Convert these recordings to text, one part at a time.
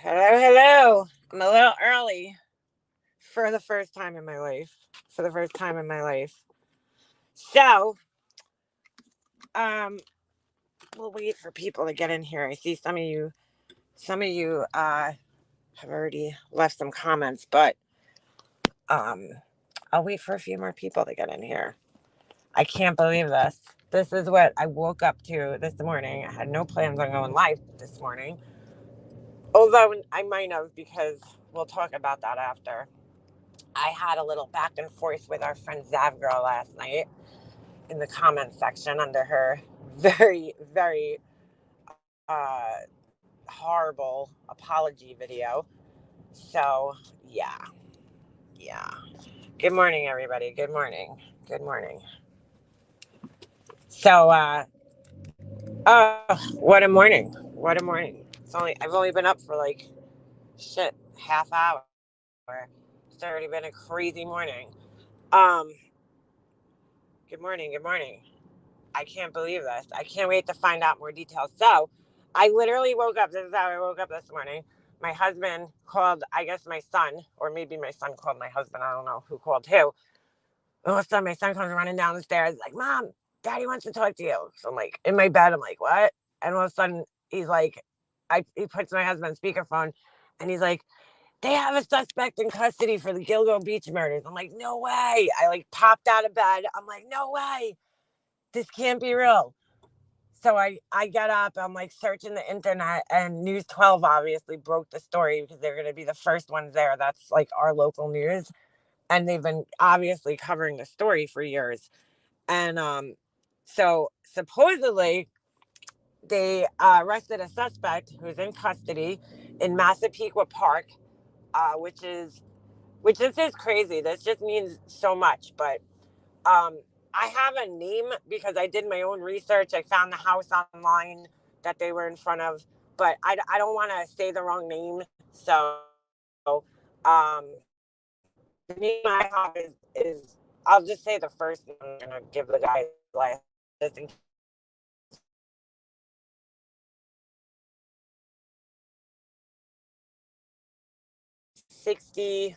Hello, hello. I'm a little early for the first time in my life. For the first time in my life. So, um, we'll wait for people to get in here. I see some of you have already left some comments, but um, I'll wait for a few more people to get in here. I can't believe this. This is what I woke up to this morning. I had no plans on going live this morning, although I might have because we'll talk about that after. I had a little back and forth with our friend Zav Girl last night in the comment section under her very, very horrible apology video. So, yeah, yeah. Good morning, everybody. Good morning. Good morning. So, what a morning. What a morning. I've only been up for like, shit, half hour. It's already been a crazy morning. Um, Good morning. Good morning. I can't believe this. I can't wait to find out more details. So, I literally woke up. This is how I woke up this morning. My husband called, I guess my son, or maybe my son called my husband. I don't know who called who. All of a sudden, my son comes running down the stairs, like, Mom, Daddy wants to talk to you. So I'm like, in my bed, I'm like, what? And all of a sudden, he's like, he puts my husband on speakerphone, and he's like, they have a suspect in custody for the Gilgo Beach murders. I'm like, no way. I like popped out of bed. I'm like, no way. This can't be real. So I get up, I'm like searching the internet, and News 12 obviously broke the story because they're going to be the first ones there. That's like our local news. And they've been obviously covering the story for years. And so supposedly they arrested a suspect who's in custody in Massapequa Park, which is just crazy. This just means so much. But um, I have a name because I did my own research. I found the house online that they were in front of, but I don't want to say the wrong name. So the name I have is I'll just say the first name. I'm going to give the guy last name just in case it's wrong. But he's 60,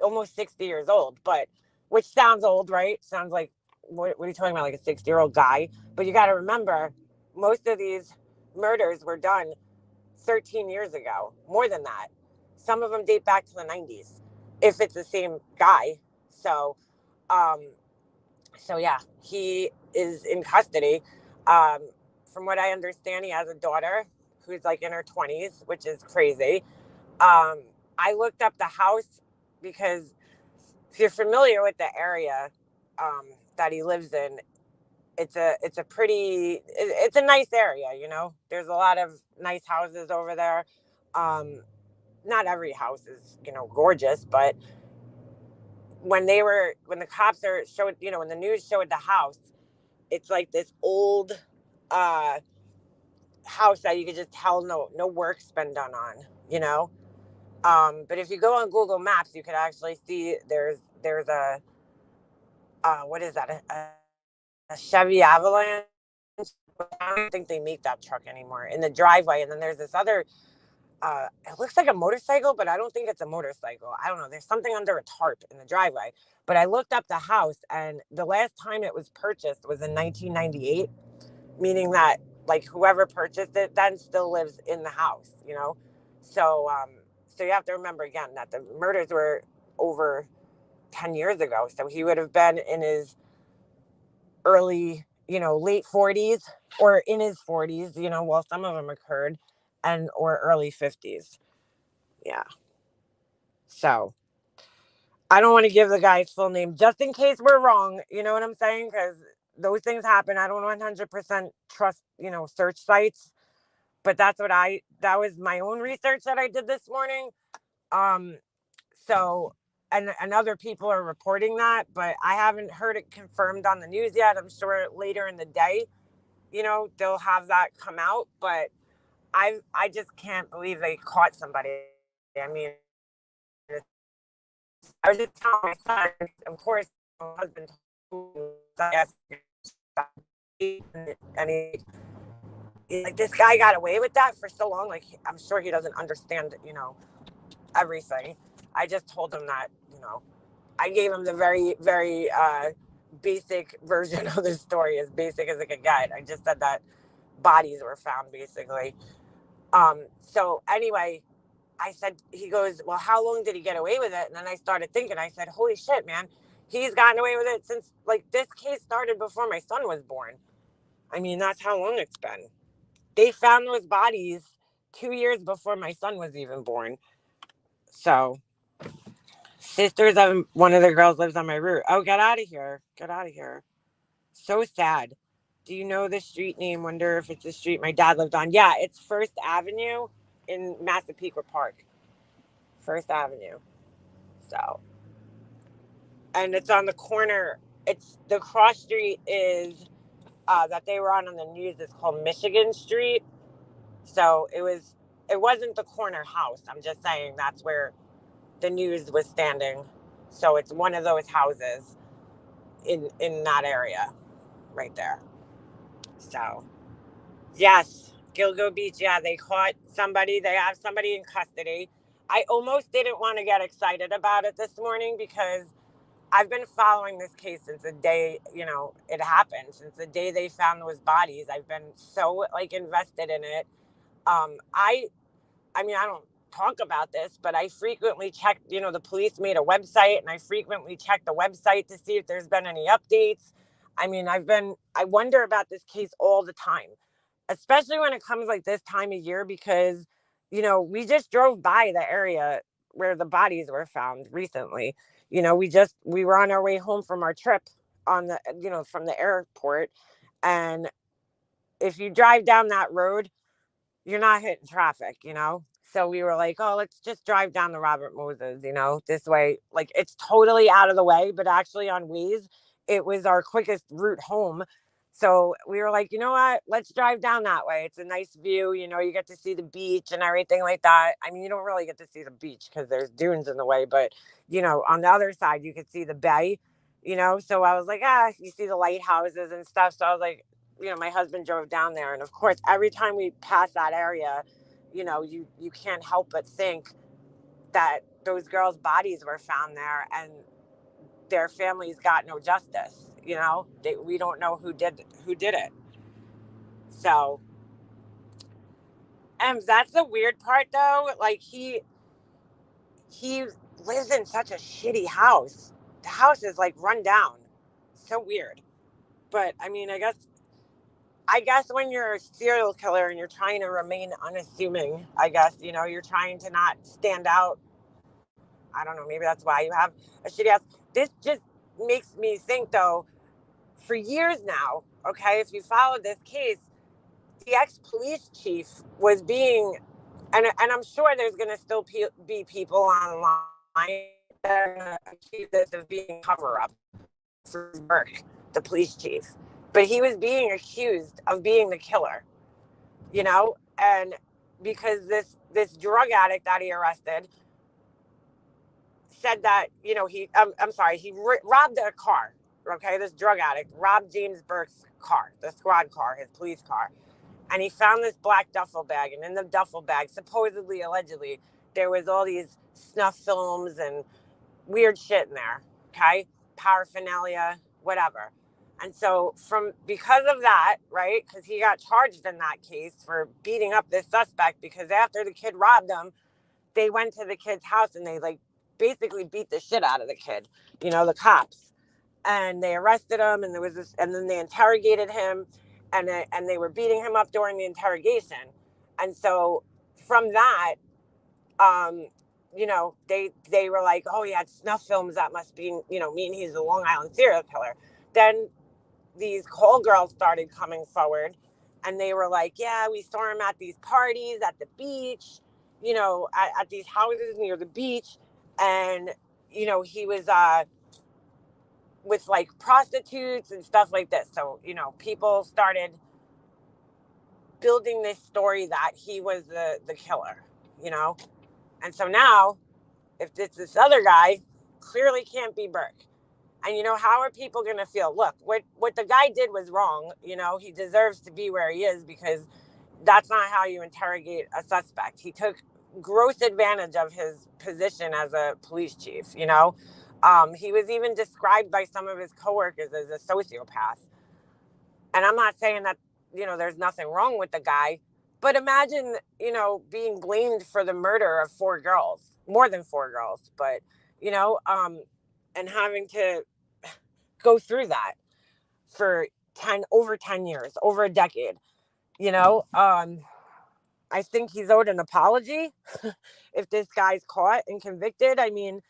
almost 60 years old, but which sounds old, right? Sounds like, what are you talking about? Like a 60-year-old guy. But you got to remember, most of these murders were done 13 years ago, more than that. Some of them date back to the 90s, if it's the same guy. So, um, so yeah, he is in custody. Um, from what I understand, he has a daughter who's like in her 20s, which is crazy. Um, I looked up the house because if you're familiar with the area that he lives in, it's a pretty it's a nice area. There's a lot of nice houses over there. Um, Not every house is gorgeous, but when the cops are showed when the news showed the house, it's like this old uh, house that you could just tell no work's been done on. You know, but if you go on Google Maps, you could actually see there's a what is that, a Chevy Avalanche. I don't think they make that truck anymore in the driveway. And then there's this other, it looks like a motorcycle, but I don't think it's a motorcycle. I don't know. There's something under a tarp in the driveway. But I looked up the house, and the last time it was purchased was in 1998, meaning that like whoever purchased it then still lives in the house. So you have to remember again that the murders were over 10 years ago. So he would have been in his early, late 40s or in his 40s, while some of them occurred, and or early 50s. Yeah. So I don't want to give the guy's full name just in case we're wrong. You know what I'm saying? Because those things happen. I don't 100% trust, search sites, but that was my own research that I did this morning. Um, so, and other people are reporting that, but I haven't heard it confirmed on the news yet. I'm sure later in the day, they'll have that come out. But I just can't believe they caught somebody. I mean, I was just telling my son, of course, my husband told me, yes, and he Like, this guy got away with that for so long. Like, I'm sure he doesn't understand, everything. I just told him that, I gave him the very, very basic version of the story, as basic as it could get. I just said that bodies were found, basically. So anyway, I said, he goes, well, how long did he get away with it? And then I started thinking, I said, holy shit, man, he's gotten away with it since, like, this case started before my son was born. I mean, that's how long it's been. They found those bodies 2 years before my son was even born. So, sisters of one of the girls lives on my route. Oh, get out of here. Get out of here. So sad. Do you know the street name? Wonder if it's the street my dad lived on. Yeah, it's First Avenue in Massapequa Park. First Avenue. So, and it's on the corner. It's the cross street is that they were on the news. It's called Michigan Street. So it wasn't the corner house. I'm just saying that's where the news was standing. So it's one of those houses in that area right there. So yes, Gilgo Beach. Yeah, they caught somebody. They have somebody in custody. I almost didn't want to get excited about it this morning because I've been following this case since the day, it happened, since the day they found those bodies. I've been so, like, invested in it. I mean, I don't talk about this, but I frequently check, the police made a website, and I frequently check the website to see if there's been any updates. I mean, I wonder about this case all the time, especially when it comes like this time of year, because, we just drove by the area where the bodies were found recently. We were on our way home from our trip from the airport. And if you drive down that road, you're not hitting traffic. So we were like, oh, let's just drive down the Robert Moses, this way. Like, it's totally out of the way, but actually on Waze, it was our quickest route home. So we were like, you know what? Let's drive down that way. It's a nice view. You get to see the beach and everything like that. I mean, you don't really get to see the beach because there's dunes in the way, but, on the other side, you could see the bay. So I was like, you see the lighthouses and stuff. So I was like, my husband drove down there. And of course, every time we pass that area, you can't help but think that those girls' bodies were found there and their families got no justice. We don't know who did it. So, and that's the weird part, though. Like, he lives in such a shitty house. The house is, like, run down. So weird. But I mean, I guess when you're a serial killer and you're trying to remain unassuming, I guess, you're trying to not stand out. I don't know. Maybe that's why you have a shitty house. This just makes me think, though, for years now, okay, if you followed this case, the ex-police chief was being, and I'm sure there's going to still be people online that are going to accuse this of being cover-up for Burke, the police chief. But he was being accused of being the killer, and because this drug addict that he arrested said that, I'm sorry, he robbed a car. Okay, this drug addict robbed James Burke's car, the squad car, his police car, and he found this black duffel bag, and in the duffel bag, supposedly, allegedly, there was all these snuff films and weird shit in there. Okay, paraphernalia, whatever. And so, because of that, right? Because he got charged in that case for beating up this suspect. Because after the kid robbed him, they went to the kid's house and they, like, basically beat the shit out of the kid. The cops, and they arrested him, and then they interrogated him, and they were beating him up during the interrogation. And so from that, um, they were like, oh, he had snuff films. That must be, mean he's a Long Island serial killer. Then these call girls started coming forward, and they were like, yeah, we saw him at these parties at the beach, at these houses near the beach. And, he was with, like, prostitutes and stuff like this. So, people started building this story that he was the killer. And so now, if it's this other guy, clearly can't be Burke. And, how are people going to feel? Look, what the guy did was wrong. He deserves to be where he is because That's not how you interrogate a suspect. He took gross advantage of his position as a police chief, you know. He was even described by some of his coworkers as a sociopath. And I'm not saying that, there's nothing wrong with the guy, but imagine, being blamed for the murder of four girls, more than four girls, but, you know, um, and having to go through that for over 10 years, over a decade, you know. I think he's owed an apology if this guy's caught and convicted. I mean,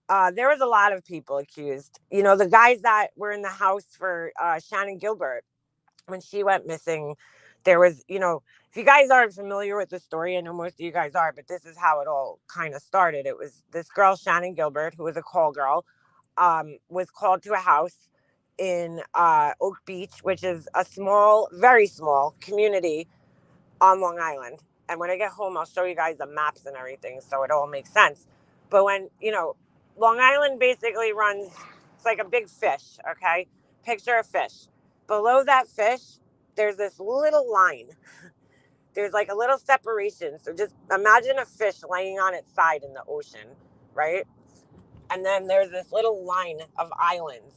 there was a lot of people accused. The guys that were in the house for Shannon Gilbert when she went missing, there was, if you guys aren't familiar with the story, I know most of you guys are, but this is how it all kind of started. It was this girl, Shannon Gilbert, who was a call girl, was called to a house in Oak Beach, which is a small, very small community on Long Island. And when I get home, I'll show you guys the maps and everything so it all makes sense. But Long Island basically runs, it's like a big fish, okay? Picture a fish. Below that fish, there's this little line. There's like a little separation. So just imagine a fish laying on its side in the ocean, right? And then there's this little line of islands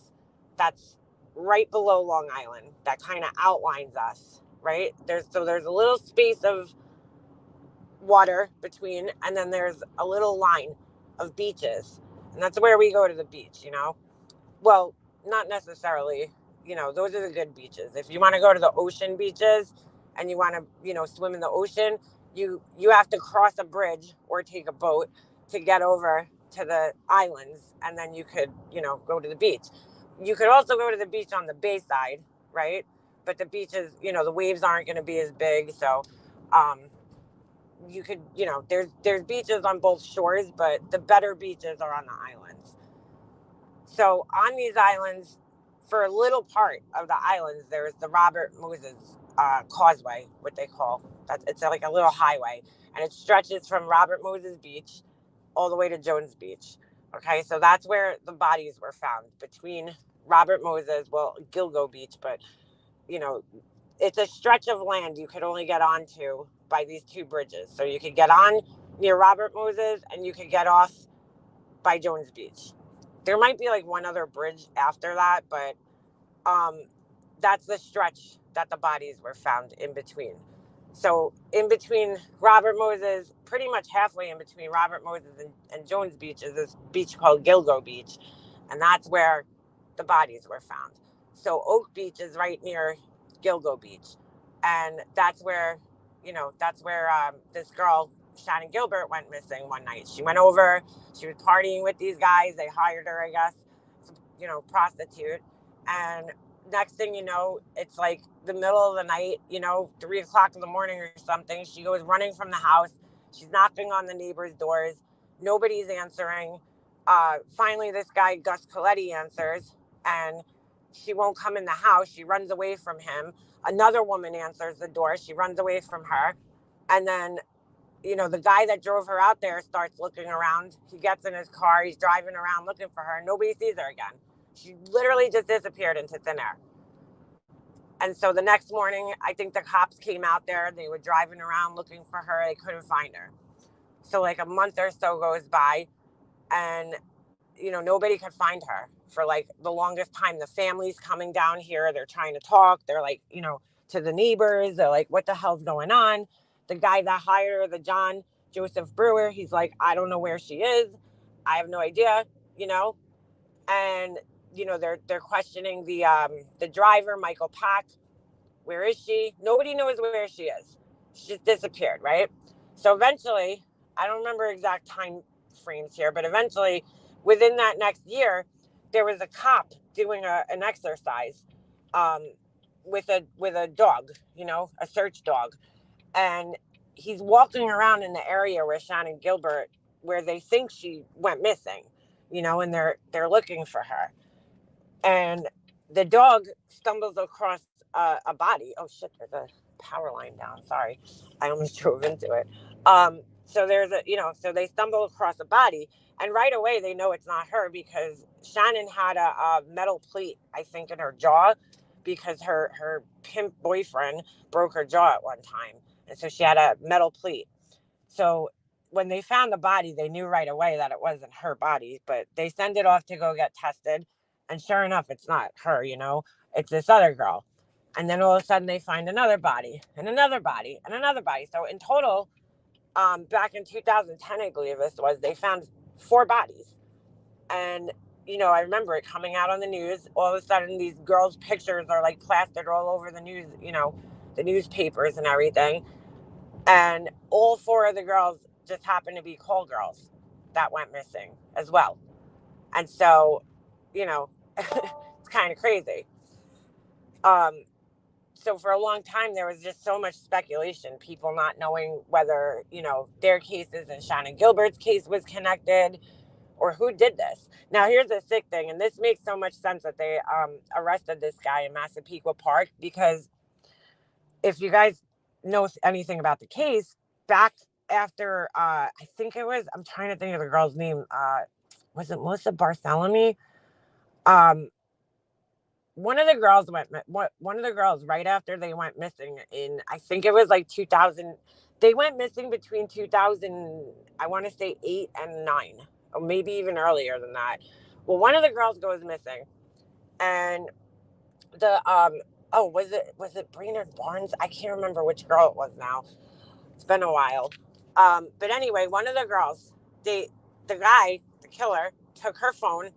that's right below Long Island that kind of outlines us, right? There's a little space of water between, and then there's a little line of beaches. And that's where we go to the beach. Well, not necessarily, those are the good beaches. If you want to go to the ocean beaches and you want to, swim in the ocean, you have to cross a bridge or take a boat to get over to the islands, and then you could, go to the beach. You could also go to the beach on the bay side, right? But the beaches, the waves aren't going to be as big, so you could, there's beaches on both shores, but the better beaches are on the islands. So on these islands, for a little part of the islands, there's the Robert Moses Causeway, what they call that. It's like a little highway, and it stretches from Robert Moses Beach all the way to Jones Beach. Okay, so that's where the bodies were found, between Robert Moses, well, Gilgo Beach, but it's a stretch of land you could only get onto by these two bridges. So you could get on near Robert Moses, and you could get off by Jones Beach. There might be like one other bridge after that, but that's the stretch that the bodies were found in between. So in between Robert Moses, pretty much halfway in between Robert Moses and Jones Beach, is this beach called Gilgo Beach. And that's where the bodies were found. So Oak Beach is right near Gilgo Beach. And that's where, this girl, Shannon Gilbert, went missing one night. She went over, she was partying with these guys. They hired her, I guess, prostitute. And next thing you know, it's like the middle of the night, 3 o'clock in the morning or something. She goes running from the house. She's knocking on the neighbors' doors. Nobody's answering. Finally, this guy, Gus Coletti, answers, and she won't come in the house. She runs away from him. Another woman answers the door. She runs away from her. And then, the guy that drove her out there starts looking around. He gets in his car. He's driving around looking for her. Nobody sees her again. She literally just disappeared into thin air. And so the next morning, I think the cops came out there. They were driving around looking for her. They couldn't find her. So like a month or so goes by, and, nobody could find her for like the longest time. The family's coming down here. They're trying to talk. They're like, to the neighbors. They're like, what the hell's going on? The guy that hired her, the John Joseph Brewer, he's like, I don't know where she is. I have no idea, and they're questioning the driver, Michael Pack. Where is she? Nobody knows where she is. She just disappeared, right? So eventually, I don't remember exact time frames here, but eventually, within that next year, there was a cop doing an exercise with a dog, a search dog, and he's walking around in the area where Shannon Gilbert, where they think she went missing, and they're looking for her. And the dog stumbles across a body. Oh shit! There's a power line down. Sorry, I almost drove into it. So so they stumble across a body, and right away they know it's not her because Shannon had a metal plate, I think, in her jaw, because her pimp boyfriend broke her jaw at one time, and so she had a metal plate. So when they found the body, they knew right away that it wasn't her body, but they send it off to go get tested, and sure enough, it's not her. It's this other girl. And then all of a sudden, they find another body and another body and another body. So in total, back in 2010, I believe this was, they found 4 bodies. And, I remember it coming out on the news. All of a sudden, these girls' pictures are like plastered all over the news, the newspapers and everything. And all 4 of the girls just happened to be call girls that went missing as well. And so, it's kind of crazy. Um, so for a long time, there was just so much speculation, people not knowing whether, their cases and Shannon Gilbert's case was connected or who did this. Now, here's the sick thing, and this makes so much sense that they arrested this guy in Massapequa Park, because if you guys know anything about the case, back after, I think it was, I'm trying to think of the girl's name, was it Melissa Bartholomew? Um, one of the girls one of the girls right after they went missing in, I think it was like 2000. They went missing between 2000, I want to say 8 and 9, or maybe even earlier than that. Well, one of the girls goes missing, and the oh, was it Brainerd Barnes? I can't remember which girl it was now. It's been a while. But anyway, one of the girls, the guy, the killer, took her phone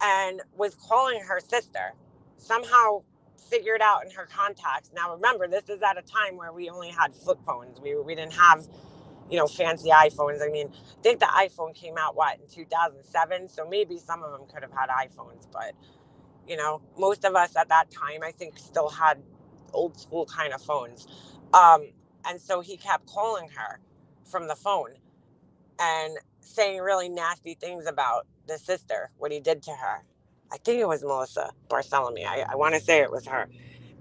and was calling her sister. Somehow figured out in her contacts. Now remember, this is at a time where we only had flip phones. We didn't have, fancy iPhones. I mean, I think the iPhone came out in 2007, so maybe some of them could have had iPhones, but most of us at that time, I think, still had old school kind of phones. And so he kept calling her from the phone and saying really nasty things about the sister, what he did to her. I think it was Melissa Bartholomew. I want to say it was her.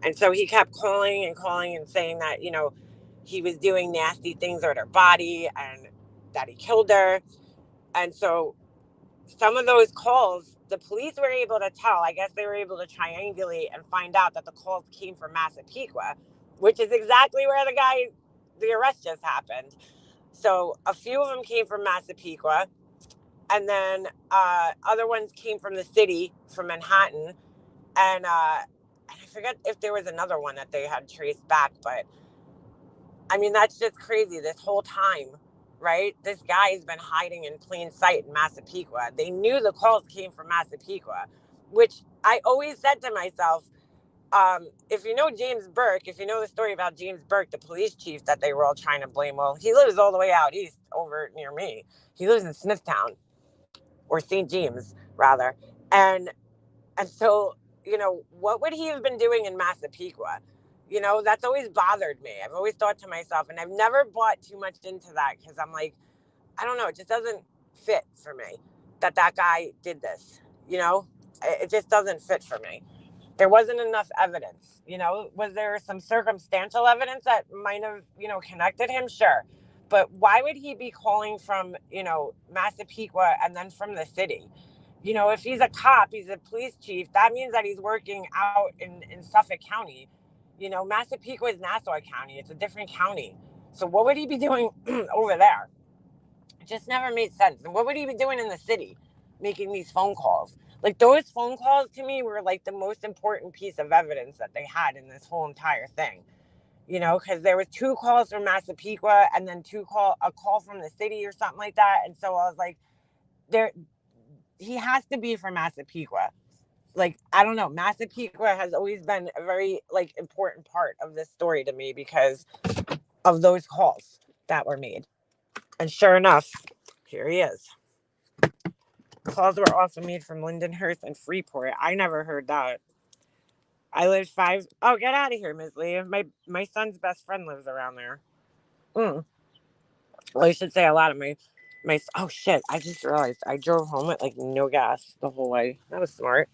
And so he kept calling and calling and saying that, he was doing nasty things with her body and that he killed her. And so some of those calls, the police were able to tell. I guess they were able to triangulate and find out that the calls came from Massapequa, which is exactly where the arrest just happened. So a few of them came from Massapequa, and then other ones came from the city, from Manhattan, and I forget if there was another one that they had traced back, but I mean, that's just crazy. This whole time, right? This guy has been hiding in plain sight in Massapequa. They knew the calls came from Massapequa, which I always said to myself, if you know James Burke, if you know the story about James Burke, the police chief that they were all trying to blame, well, he lives all the way out east over near me. He lives in Smithtown, or St. James, rather. And so, what would he have been doing in Massapequa? That's always bothered me. I've always thought to myself, and I've never bought too much into that, because I'm like, I don't know, it just doesn't fit for me that guy did this. It just doesn't fit for me. There wasn't enough evidence. Was there some circumstantial evidence that might have, connected him? Sure. But why would he be calling from, Massapequa and then from the city? If he's a cop, he's a police chief, that means that he's working out in Suffolk County. Massapequa is Nassau County. It's a different county. So what would he be doing over there? It just never made sense. And what would he be doing in the city, making these phone calls? Like, those phone calls to me were like the most important piece of evidence that they had in this whole entire thing. Because there was 2 calls from Massapequa and then a call from the city or something like that. And so I was like, he has to be from Massapequa. Like, I don't know. Massapequa has always been a very important part of this story to me because of those calls that were made. And sure enough, here he is. Calls were also made from Lindenhurst and Freeport. I never heard that. I lived 5. Oh, get out of here, Ms. Lee. My son's best friend lives around there. Well, I should say a lot of my. Oh shit! I just realized I drove home with no gas the whole way. That was smart.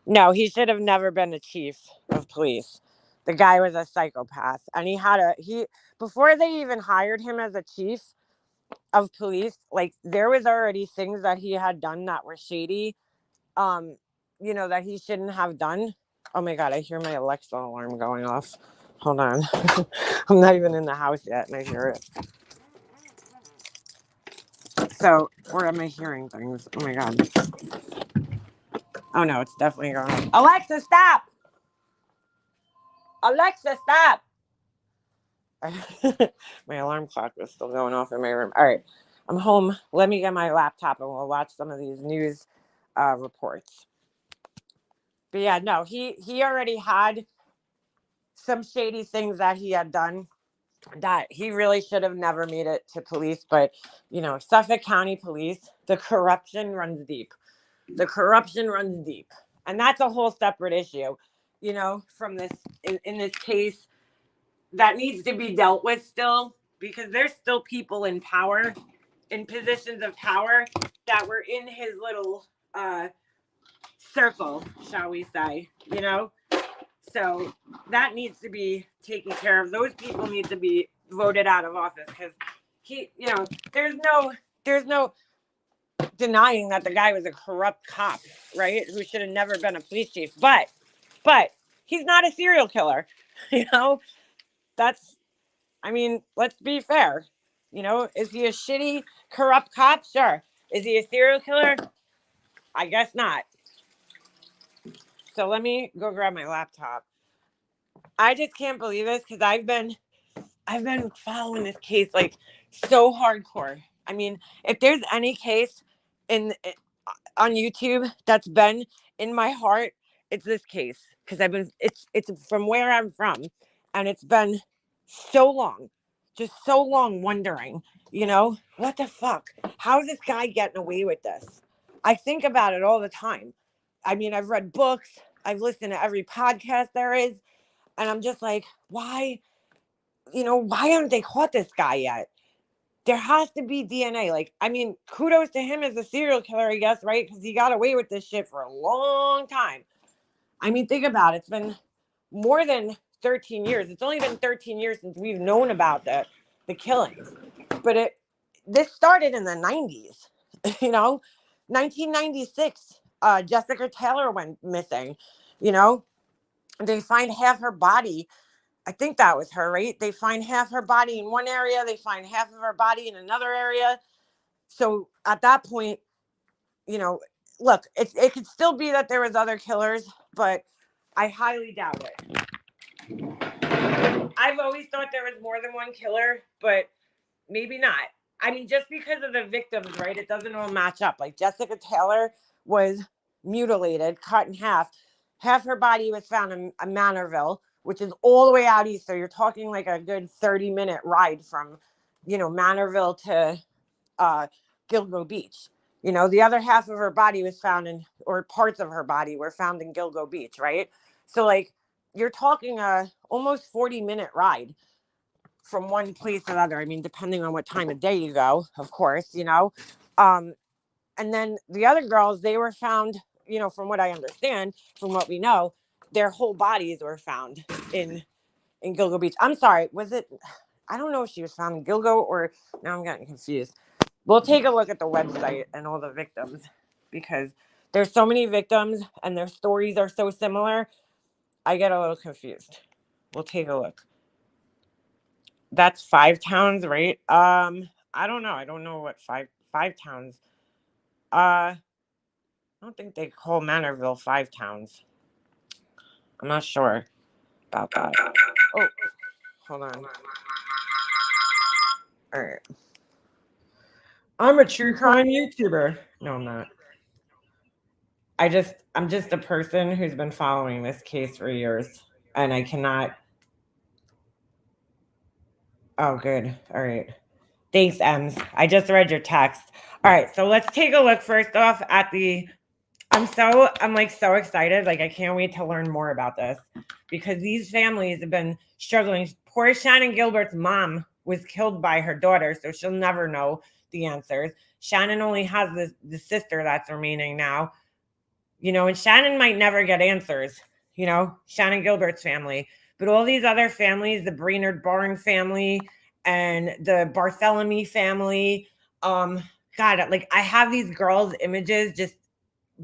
No, he should have never been a chief of police. The guy was a psychopath, and he before they even hired him as a chief of police, there was already things that he had done that were shady. that he shouldn't have done. Oh my God, I hear my Alexa alarm going off. Hold on. I'm not even in the house yet and I hear it. So, where am I hearing things? Oh my God. Oh no, it's definitely going off. Alexa, stop! Alexa, stop! My alarm clock was still going off in my room. All right, I'm home. Let me get my laptop and we'll watch some of these news reports. But yeah, no, he already had some shady things that he had done that he really should have never made it to police. But Suffolk County Police, the corruption runs deep. The corruption runs deep, and that's a whole separate issue. From this in this case that needs to be dealt with still, because there's still people in power, in positions of power, that were in his little circle, shall we say, So that needs to be taken care of. Those people need to be voted out of office because there's no denying that the guy was a corrupt cop, right? Who should have never been a police chief. But he's not a serial killer. Let's be fair. Is he a shitty, corrupt cop? Sure. Is he a serial killer? I guess not. So let me go grab my laptop. I just can't believe this because I've been following this case like so hardcore. If there's any case on YouTube that's been in my heart, it's this case because it's from where I'm from, and it's been so long, just so long wondering, what the fuck? How is this guy getting away with this? I think about it all the time. I've read books, I've listened to every podcast there is, and I'm just like, why haven't they caught this guy yet? There has to be DNA. Kudos to him as a serial killer, I guess, right? Because he got away with this shit for a long time. Think about it. It's been more than 13 years. It's only been 13 years since we've known about the killings. But this started in the 90s, 1996. Jessica Taylor went missing, They find half her body. I think that was her, right? They find half her body in one area. They find half of her body in another area. So at that point, look, it could still be that there was other killers, but I highly doubt it. I've always thought there was more than one killer, but maybe not. Just because of the victims, right? It doesn't all match up. Like Jessica Taylor was mutilated, cut in half. Half her body was found in Manorville, which is all the way out east. So you're talking like a good 30-minute ride from, Manorville to Gilgo Beach. The other half of her body was found or parts of her body were found in Gilgo Beach, right? So like you're talking a almost 40-minute ride from one place to another. Depending on what time of day you go, of course, and then the other girls, they were found, from what I understand, from what we know, their whole bodies were found in Gilgo Beach. I'm sorry, was it? I don't know if she was found in Gilgo or now I'm getting confused. We'll take a look at the website and all the victims because there's so many victims and their stories are so similar. I get a little confused. We'll take a look. That's 5 towns, right? I don't know. I don't know what five towns. I don't think they call Manorville 5 towns. I'm not sure about that. Oh, hold on. All right. I'm a true crime YouTuber. No, I'm not. I'm just a person who's been following this case for years, and I cannot. Oh, good. All right. Thanks, Ems. I just read your text. All right, so let's take a look first off at the. I'm so excited. Like I can't wait to learn more about this because these families have been struggling. Poor Shannon Gilbert's mom was killed by her daughter, so she'll never know the answers. Shannon only has the sister that's remaining now, and Shannon might never get answers, Shannon Gilbert's family. But all these other families, the Brainerd Barn family and the Bartholomew family, God, like I have these girls' images just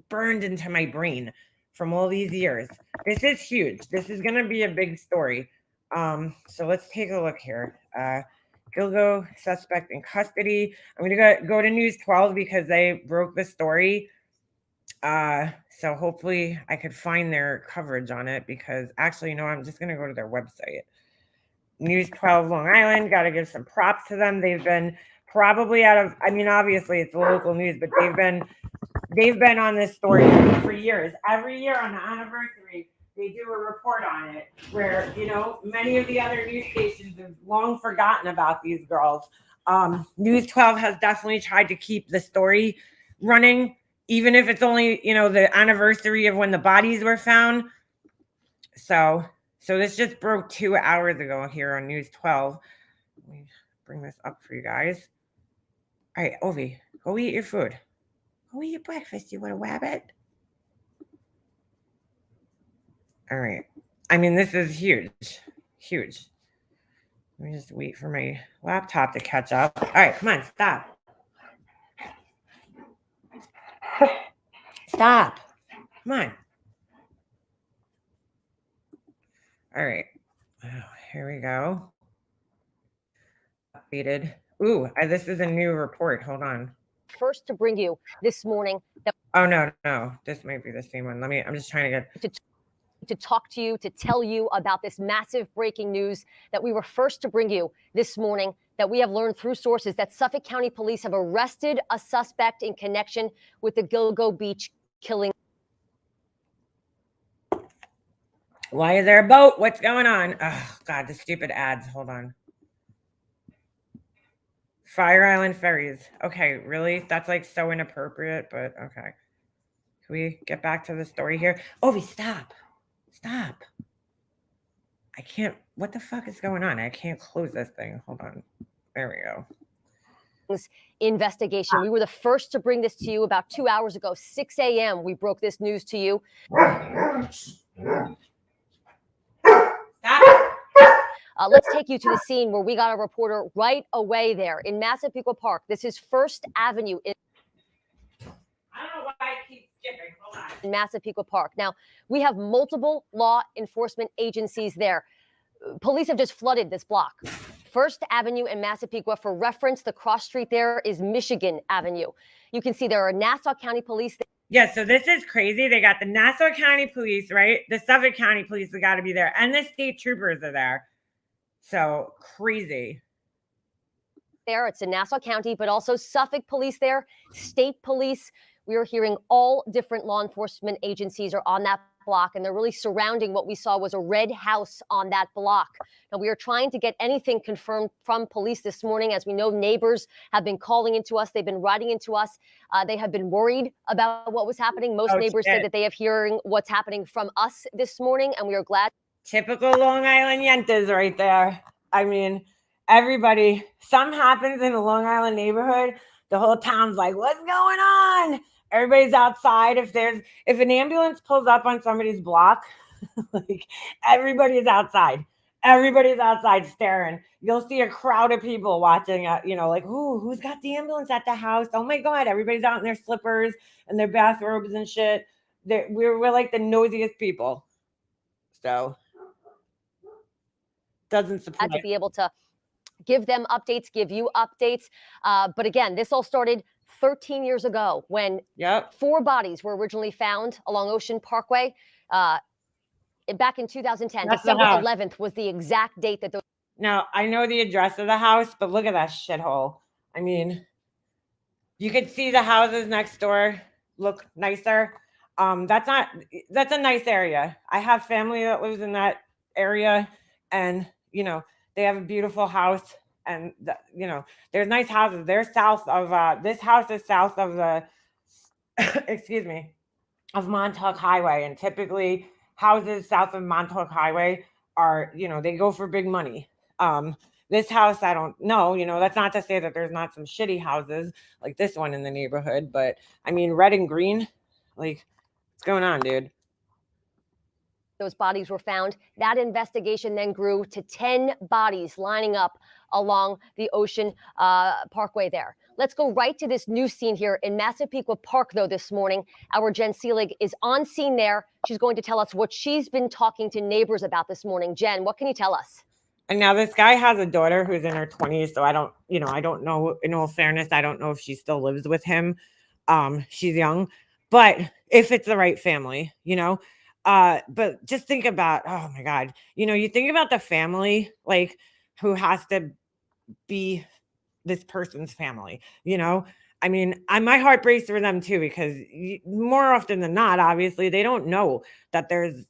burned into my brain. from all these years. This is huge. This is going to be a big story. So let's take a look here. Gilgo suspect in custody. I'm going to go to News 12 because they broke the story. So hopefully I could find their coverage on it, because actually, I'm just going to go to their website. News 12 Long Island, got to give some props to them. They've been probably obviously it's local news, but they've been on this story for years. Every year on the anniversary, they do a report on it where, many of the other news stations have long forgotten about these girls. News 12 has definitely tried to keep the story running, even if it's only, the anniversary of when the bodies were found. So this just broke 2 hours ago here on News 12. Let me bring this up for you guys. All right, Ovi, go eat your food. Go eat your breakfast, you little rabbit. All right. This is huge. Huge. Let me just wait for my laptop to catch up. All right, come on, stop. Stop. Come on. All right. Oh, here we go. Updated. Ooh, this is a new report. Hold on. First to bring you this morning. Oh, no. This might be the same one. I'm just trying to get... To talk to you, to tell you about this massive breaking news that we were first to bring you this morning, that we have learned through sources that Suffolk County Police have arrested a suspect in connection with the Gilgo Beach killing. Why is there a boat? What's going on? Oh, God, the stupid ads. Hold on. Fire Island ferries. Okay, really? That's like so inappropriate, but okay. Can we get back to the story here? Ovi, stop. Stop. I can't. What the fuck is going on? I can't close this thing. Hold on. There we go. Investigation. We were the first to bring this to you about 2 hours ago. 6 a.m. we broke this news to you. Stop. Let's take you to the scene where we got a reporter right away there in Massapequa Park. This is First Avenue. I don't know why I keep skipping. Hold on. In Massapequa Park. Now, we have multiple law enforcement agencies there. Police have just flooded this block. First Avenue in Massapequa. For reference, the cross street there is Michigan Avenue. You can see there are Nassau County Police. Yeah, so this is crazy. They got the Nassau County Police, right? The Suffolk County Police have got to be there. And the state troopers are there. So crazy. There, it's in Nassau County, but also Suffolk Police there, state police. We are hearing all different law enforcement agencies are on that block, and they're really surrounding what we saw was a red house on that block. Now, we are trying to get anything confirmed from police this morning. As we know, neighbors have been calling into us. They've been writing into us. They have been worried about what was happening. Most neighbors said that they have hearing what's happening from us this morning, and we are glad. Typical Long Island yentas right there. Everybody, something happens in a Long Island neighborhood, the whole town's like, what's going on? Everybody's outside. If an ambulance pulls up on somebody's block, like everybody's outside. Everybody's outside staring. You'll see a crowd of people watching, like, ooh, who's got the ambulance at the house? Oh my God, everybody's out in their slippers and their bathrobes and shit. We're like the nosiest people. So doesn't surprise. To be able to give them updates, give you updates. But again, this all started 13 years ago when 4 bodies were originally found along Ocean Parkway. Back in 2010, December 11th was the exact date that those. Now, I know the address of the house, but look at that shithole. You could see the houses next door look nicer. That's a nice area. I have family that lives in that area, and they have a beautiful house, and there's nice houses. They're south of this house is south of the excuse me, of Montauk Highway, and typically houses south of Montauk Highway are, they go for big money. This house, I don't know, that's not to say that there's not some shitty houses like this one in the neighborhood, but red and green, like, what's going on, dude? those bodies were found. That investigation then grew to 10 bodies lining up along the Ocean Parkway there. Let's go right to this new scene here in Massapequa Park, though, this morning. Our Jen Seelig is on scene there. She's going to tell us what she's been talking to neighbors about this morning. Jen, what can you tell us? And now this guy has a daughter who's in her 20s, so I don't know, in all fairness, I don't know if she still lives with him. She's young, but if it's the right family, but just think about, oh my God, you think about the family, like, who has to be this person's family, I mean, my heart breaks for them too, because more often than not, obviously, they don't know that there's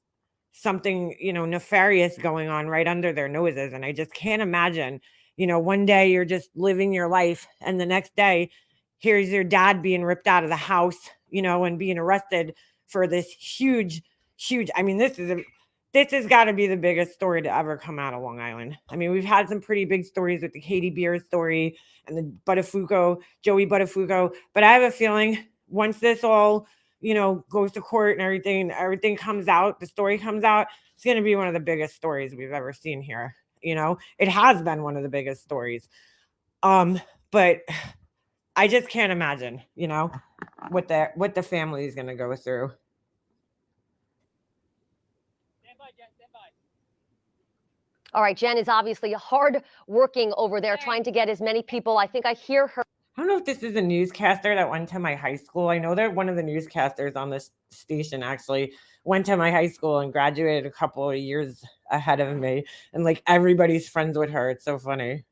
something, nefarious going on right under their noses. And I just can't imagine, one day you're just living your life, and the next day, here's your dad being ripped out of the house, and being arrested for this huge, huge. I mean, this has got to be the biggest story to ever come out of Long Island. I mean, we've had some pretty big stories with the Katie Beer story and the Joey Buttafuoco, but I have a feeling once this all, goes to court and everything comes out, the story comes out, it's going to be one of the biggest stories we've ever seen here. It has been one of the biggest stories. But I just can't imagine, what the family is going to go through. All right, Jen is obviously hard working over there, trying to get as many people. I think I hear her. I don't know if this is a newscaster that went to my high school. I know that one of the newscasters on this station actually went to my high school and graduated a couple of years ahead of me. And like everybody's friends with her. It's so funny.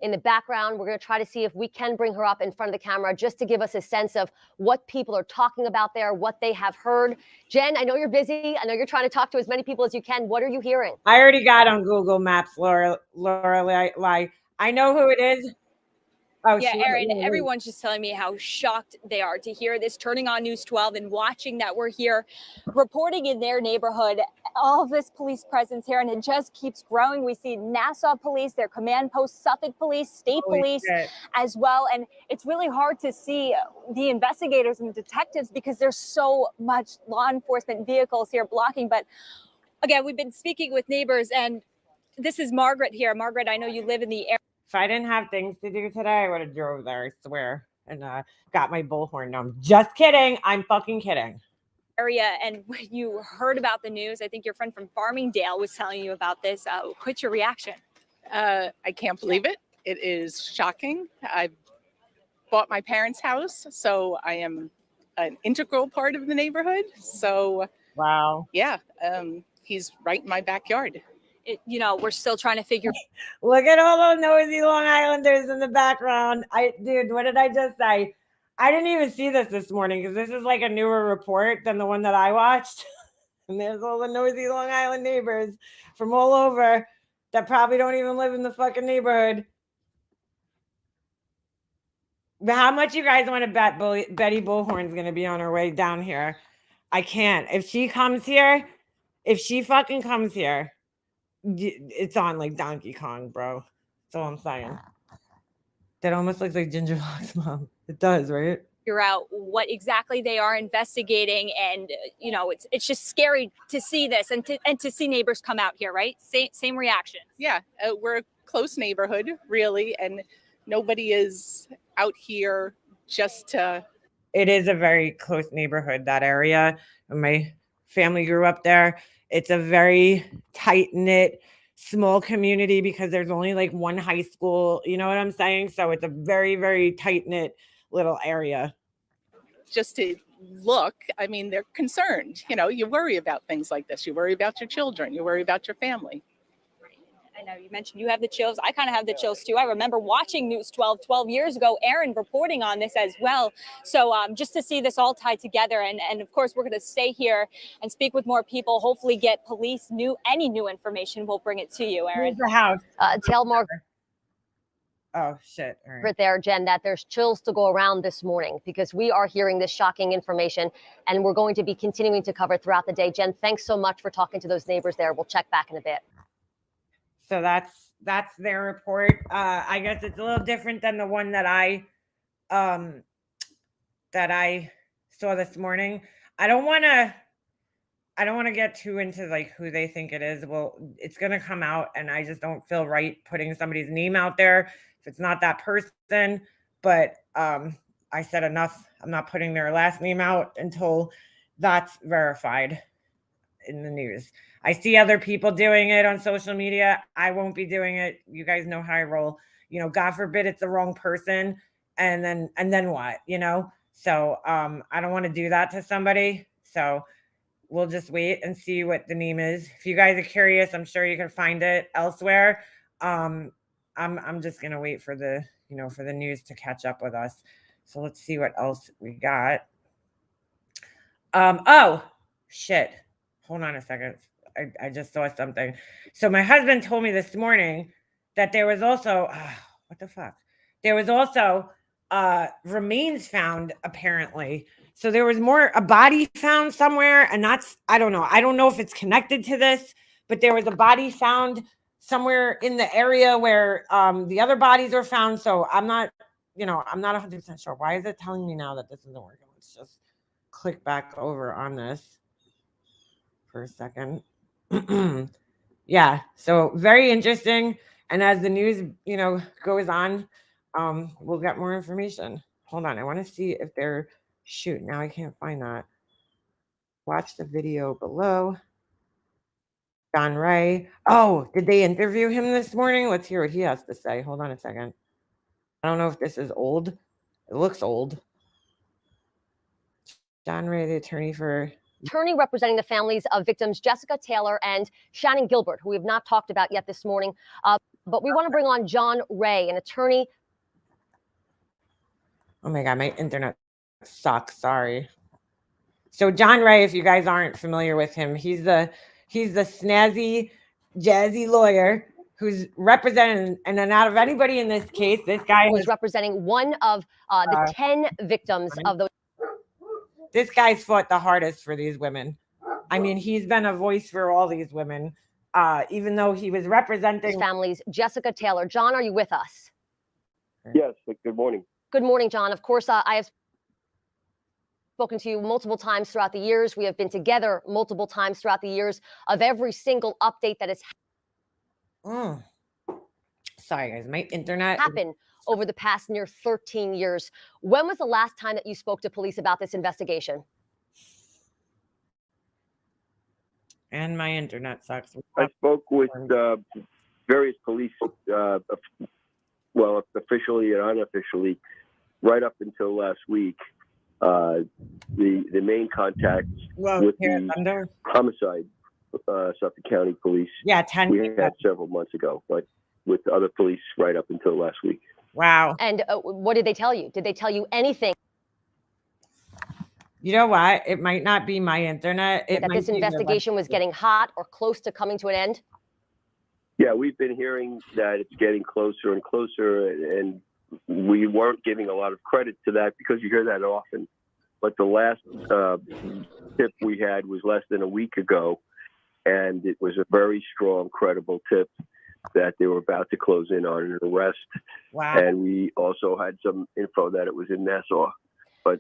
In the background, we're going to try to see if we can bring her up in front of the camera just to give us a sense of what people are talking about there, what they have heard. Jen, I know you're busy. I know you're trying to talk to as many people as you can. What are you hearing? I already got on Google Maps, Laura. I know who it is. Oh, yeah, Erin, everyone's just telling me how shocked they are to hear this, turning on News 12 and watching that we're here reporting in their neighborhood, all of this police presence here, and it just keeps growing. We see Nassau police, their command post, Suffolk police, state police as well. And it's really hard to see the investigators and the detectives because there's so much law enforcement vehicles here blocking. But again, we've been speaking with neighbors, and this is Margaret here. Margaret, I know you live in the area. If I didn't have things to do today, I would have drove there, I swear, and got my bullhorn. No, I'm just kidding. I'm fucking kidding. Area, and when you heard about the news, I think your friend from Farmingdale was telling you about this. What's your reaction? I can't believe it. It is shocking. I bought my parents' house, so I am an integral part of the neighborhood. So, wow. Yeah, he's right in my backyard. We're still trying to figure. Look at all those nosy Long Islanders in the background. Dude, what did I just say? I didn't even see this morning because this is like a newer report than the one that I watched. And there's all the nosy Long Island neighbors from all over that probably don't even live in the fucking neighborhood. But how much you guys want to bet Betty Bullhorn's going to be on her way down here? I can't. If she fucking comes here, it's on like Donkey Kong, bro. That's all I'm saying. That almost looks like Ginger Locke's mom. It does, right? Figure out what exactly they are investigating, and it's just scary to see this and to see neighbors come out here, right? Same reaction. Yeah, we're a close neighborhood, really, and nobody is out here just to. It is a very close neighborhood, that area. My family grew up there. It's a very tight-knit, small community because there's only like one high school, you know what I'm saying? So it's a very, very tight-knit little area. Just to look, I mean, they're concerned. You worry about things like this. You worry about your children. You worry about your family. I know you mentioned you have the chills. I kind of have the chills too. I remember watching News 12 years ago, Erin reporting on this as well. So just to see this all tied together. And of course, we're going to stay here and speak with more people, hopefully get police any new information. We'll bring it to you, Erin. The house. Tell Margaret. Oh, shit. All right. There, Jen, that there's chills to go around this morning because we are hearing this shocking information and we're going to be continuing to cover it throughout the day. Jen, thanks so much for talking to those neighbors there. We'll check back in a bit. So that's their report. I guess it's a little different than the one that I saw this morning. I don't want to I don't want to get too into like who they think it is. Well, it's going to come out, and I just don't feel right putting somebody's name out there if it's not that person. But I said enough. I'm not putting their last name out until that's verified in the news. I see other people doing it on social media. I won't be doing it. You guys know how I roll. God forbid it's the wrong person, and then what? So I don't want to do that to somebody. So we'll just wait and see what the name is. If you guys are curious, I'm sure you can find it elsewhere. I'm just gonna wait for the news to catch up with us. So let's see what else we got. Oh shit. Hold on a second. I just saw something. So my husband told me this morning that there was also what the fuck? There was also remains found apparently. So there was a body found somewhere, and that's I don't know. I don't know if it's connected to this, but there was a body found somewhere in the area where the other bodies were found. So I'm not 100% sure. Why is it telling me now that this isn't working? Let's just click back over on this for a second. Yeah, so very interesting. And as the news, goes on, we'll get more information. Hold on, I want to see if they're shoot. Now I can't find that. Watch the video below. John Ray. Oh, did they interview him this morning? Let's hear what he has to say. Hold on a second. I don't know if this is old. It looks old. John Ray, the attorney representing the families of victims Jessica Taylor and Shannon Gilbert, who we have not talked about yet this morning. But we want to bring on John Ray, an attorney. Oh my God, my internet sucks. Sorry. So John Ray, if you guys aren't familiar with him, he's the snazzy, jazzy lawyer who's representing, and then out of anybody in this case, this guy was representing one of the 10 victims of those. This guy's fought the hardest for these women. I mean, he's been a voice for all these women, even though he was representing families. Jessica Taylor. John, are you with us? Yes. Good morning. Good morning, John. Of course, I have spoken to you multiple times throughout the years. We have been together multiple times throughout the years of every single update that has Sorry, guys. My internet happened over the past near 13 years. When was the last time that you spoke to police about this investigation? And my internet sucks. I spoke with various police, well, officially and unofficially, right up until last week. The main contact with the homicide, Suffolk County Police. Yeah, 10. We had several months ago, but with other police right up until last week. Wow. And what did they tell you? Did they tell you anything? You know what? It might not be my internet. That this investigation was getting hot or close to coming to an end? Yeah, we've been hearing that it's getting closer and closer, and we weren't giving a lot of credit to that because you hear that often. But the last tip we had was less than a week ago, and it was a very strong, credible tip that they were about to close in on an arrest. Wow. And we also had some info that it was in Nassau, but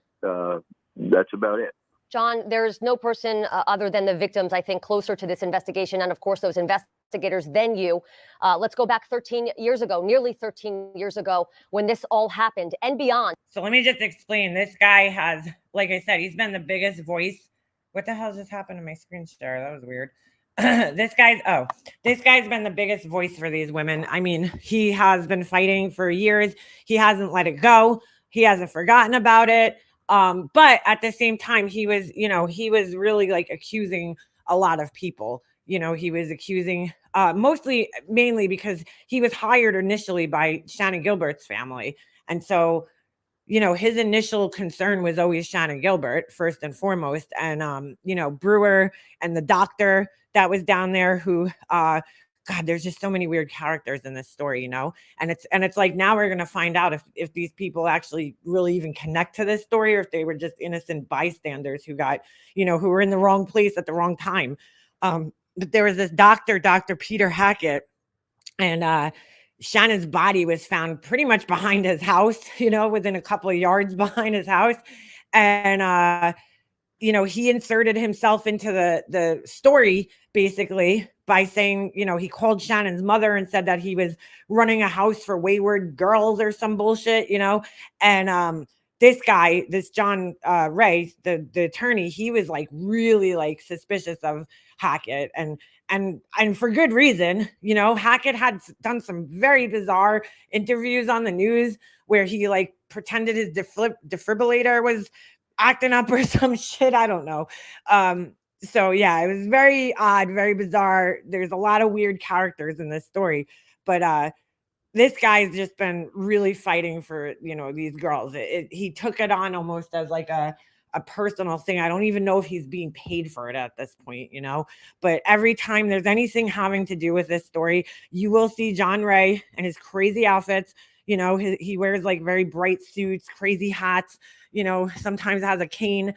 that's about it. John, there's no person other than the victims, I think, closer to this investigation, and of course those investigators than you. Let's go back 13 years ago, nearly 13 years ago, when this all happened and beyond. So let me just explain. This guy has, like I said, he's been the biggest voice. What the hell just happened to my screen share? That was weird. This guy's been the biggest voice for these women. I mean, he has been fighting for years. He hasn't let it go. He hasn't forgotten about it. But at the same time, he was really like accusing a lot of people. He was accusing mainly because he was hired initially by Shannon Gilbert's family. And so, his initial concern was always Shannon Gilbert first and foremost. And, Brewer and the doctor that was down there who, God, there's just so many weird characters in this story, and it's like now we're going to find out if these people actually really even connect to this story or if they were just innocent bystanders who got, who were in the wrong place at the wrong time. But there was this doctor, Dr. Peter Hackett, and Shannon's body was found pretty much behind his house, within a couple of yards behind his house. And, he inserted himself into the story basically by saying, he called Shannon's mother and said that he was running a house for wayward girls or some bullshit, and this guy, this John Ray, the attorney, he was like really like suspicious of Hackett, and for good reason. Hackett had done some very bizarre interviews on the news where he like pretended his defibrillator was acting up or some shit. I don't know. So yeah, it was very odd, very bizarre. There's a lot of weird characters in this story, but this guy's just been really fighting for these girls. He took it on almost as like a personal thing. I don't even know if he's being paid for it at this point, but every time there's anything having to do with this story, you will see John Ray and his crazy outfits. He wears like very bright suits, crazy hats, sometimes has a cane,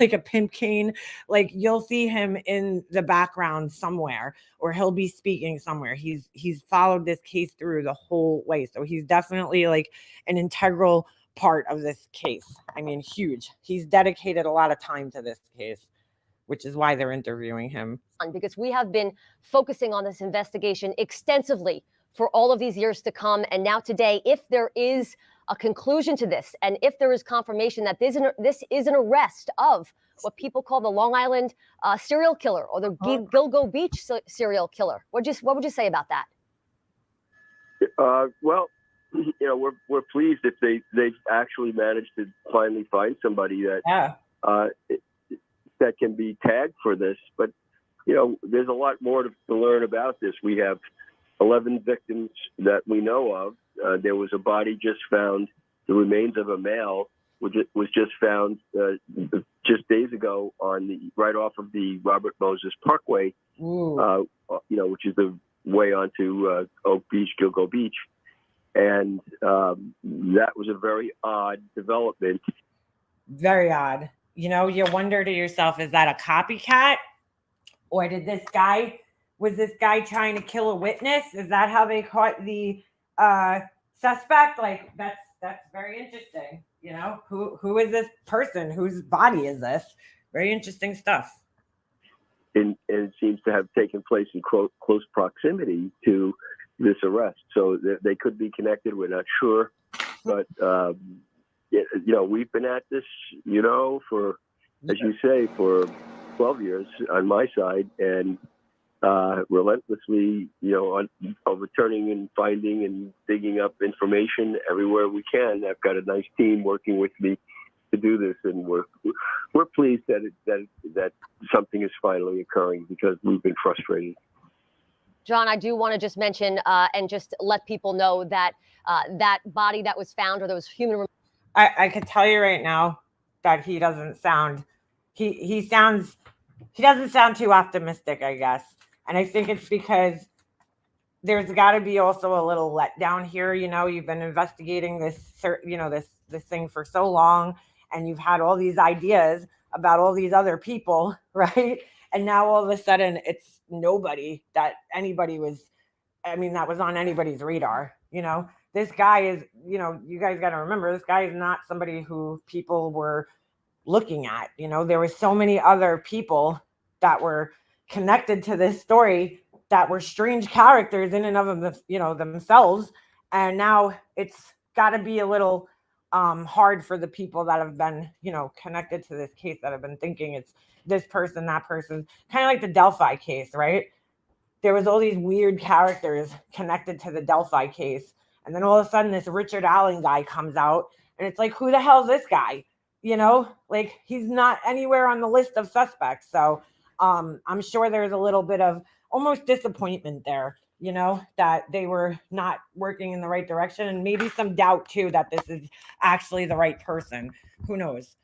like a pimp cane. Like you'll see him in the background somewhere, or he'll be speaking somewhere. He's followed this case through the whole way. So he's definitely like an integral part of this case. I mean, huge. He's dedicated a lot of time to this case, which is why they're interviewing him. Because we have been focusing on this investigation extensively for all of these years to come. And now today, if there is a conclusion to this, and if there is confirmation that this is an arrest of what people call the Long Island serial killer, or the Gilgo Beach serial killer, what would you say about that? Well, we're pleased if they've actually managed to finally find somebody that that can be tagged for this. But there's a lot more to learn about this. We have 11 victims that we know of. There was a body just found. The remains of a male was just found just days ago right off of the Robert Moses Parkway, which is the way onto Oak Beach, Gilgo Beach. And that was a very odd development. Very odd. You wonder to yourself, is that a copycat? Or was this guy trying to kill a witness? Is that how they caught the suspect? Like, that's very interesting. Who is this person? Whose body is this? Very interesting stuff. And it seems to have taken place in close proximity to this arrest. So they could be connected. We're not sure. But, we've been at this, for, as you say, for 12 years on my side, and relentlessly, overturning and finding and digging up information everywhere we can. I've got a nice team working with me to do this, and we're pleased that something is finally occurring, because we've been frustrated. John, I do want to just mention and just let people know that that body that was found, or those human. I could tell you right now that he doesn't sound. He doesn't sound too optimistic, I guess. And I think it's because there's got to be also a little letdown here. You've been investigating this thing for so long, and you've had all these ideas about all these other people, right? And now all of a sudden it's nobody that was on anybody's radar. This guy is, you guys got to remember, this guy is not somebody who people were looking at. There were so many other people that were connected to this story that were strange characters in and of themselves, and now it's got to be a little hard for the people that have been connected to this case, that have been thinking it's this person, that person, kind of like the Delphi case, right? There was all these weird characters connected to the Delphi case, and then all of a sudden this Richard Allen guy comes out, and it's like, who the hell is this guy? Like, he's not anywhere on the list of suspects. So I'm sure there's a little bit of almost disappointment there, that they were not working in the right direction, and maybe some doubt too that this is actually the right person. Who knows?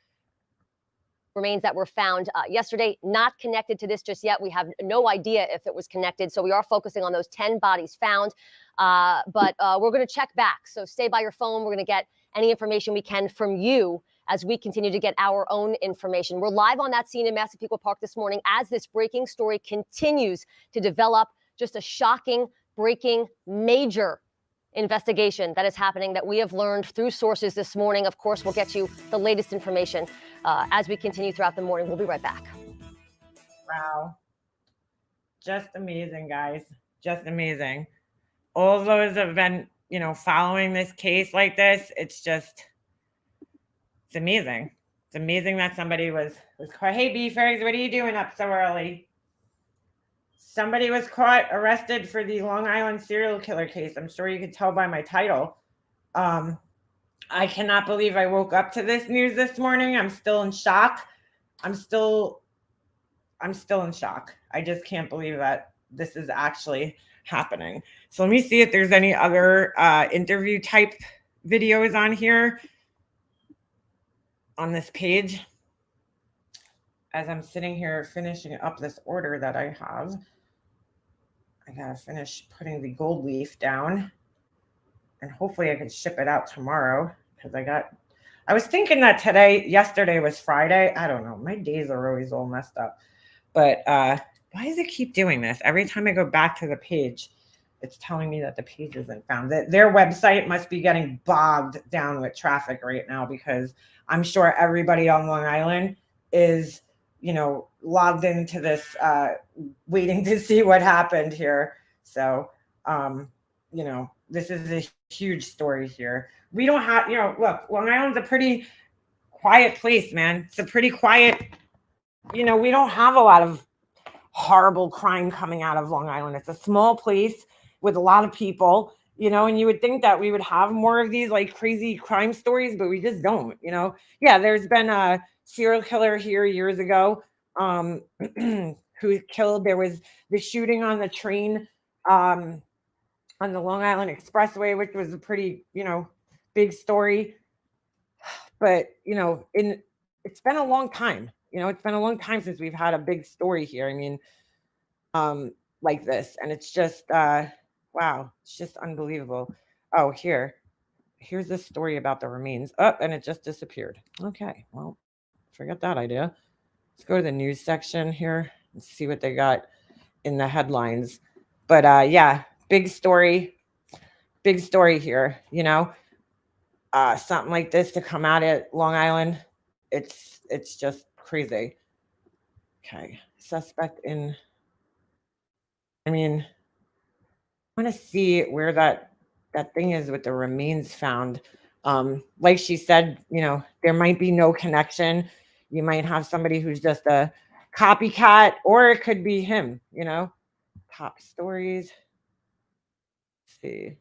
Remains that were found yesterday, not connected to this just yet. We have no idea if it was connected. So we are focusing on those 10 bodies found, but we're going to check back. So stay by your phone. We're going to get any information we can from you as we continue to get our own information. We're live on that scene in Massapequa Park this morning as this breaking story continues to develop. Just a shocking, breaking, major investigation that is happening that we have learned through sources this morning. Of course, we'll get you the latest information as we continue throughout the morning. We'll be right back. Wow. Just amazing, guys. Just amazing. All of those have been, following this case like this. It's amazing. It's amazing that somebody was caught. Hey, Beefers, what are you doing up so early? Somebody was caught, arrested for the Long Island serial killer case. I'm sure you could tell by my title. I cannot believe I woke up to this news this morning. I'm still in shock. I'm still in shock. I just can't believe that this is actually happening. So let me see if there's any other interview type videos on here on this page. As I'm sitting here finishing up this order that I have, I gotta finish putting the gold leaf down, and hopefully I can ship it out tomorrow, because I was thinking that yesterday was Friday. I don't know. My days are always all messed up. But why does it keep doing this? Every time I go back to the page, it's telling me that the page isn't found. Their website must be getting bogged down with traffic right now, because I'm sure everybody on Long Island is, logged into this, waiting to see what happened here. So, this is a huge story here. We don't have, look, Long Island's a pretty quiet place, man. It's a pretty quiet, we don't have a lot of horrible crime coming out of Long Island. It's a small place with a lot of people, and you would think that we would have more of these like crazy crime stories, but we just don't, Yeah, there's been a serial killer here years ago who killed. There was the shooting on the train on the Long Island Expressway, which was a pretty, big story. But, it's been a long time. It's been a long time since we've had a big story here. I mean, like this. And it's just, wow, it's just unbelievable. Oh, here's this story about the remains. Oh, and it just disappeared. Okay, well, forget that idea. Let's go to the news section here and see what they got in the headlines. But yeah, big story here, something like this to come out at Long Island. It's just crazy. Okay, suspect in, I mean, I want to see where that thing is with the remains found. Like she said, there might be no connection. You might have somebody who's just a copycat, or it could be him, Top stories. Let's see.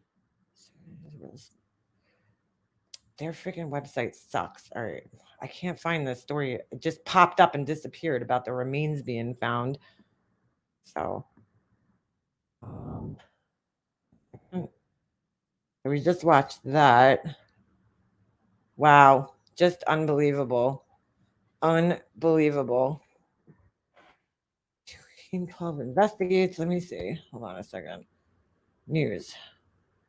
Their freaking website sucks. All right. I can't find the story. It just popped up and disappeared about the remains being found. So, we just watched that. Wow. Just unbelievable. Unbelievable. Team 12 investigates. Let me see. Hold on a second. News.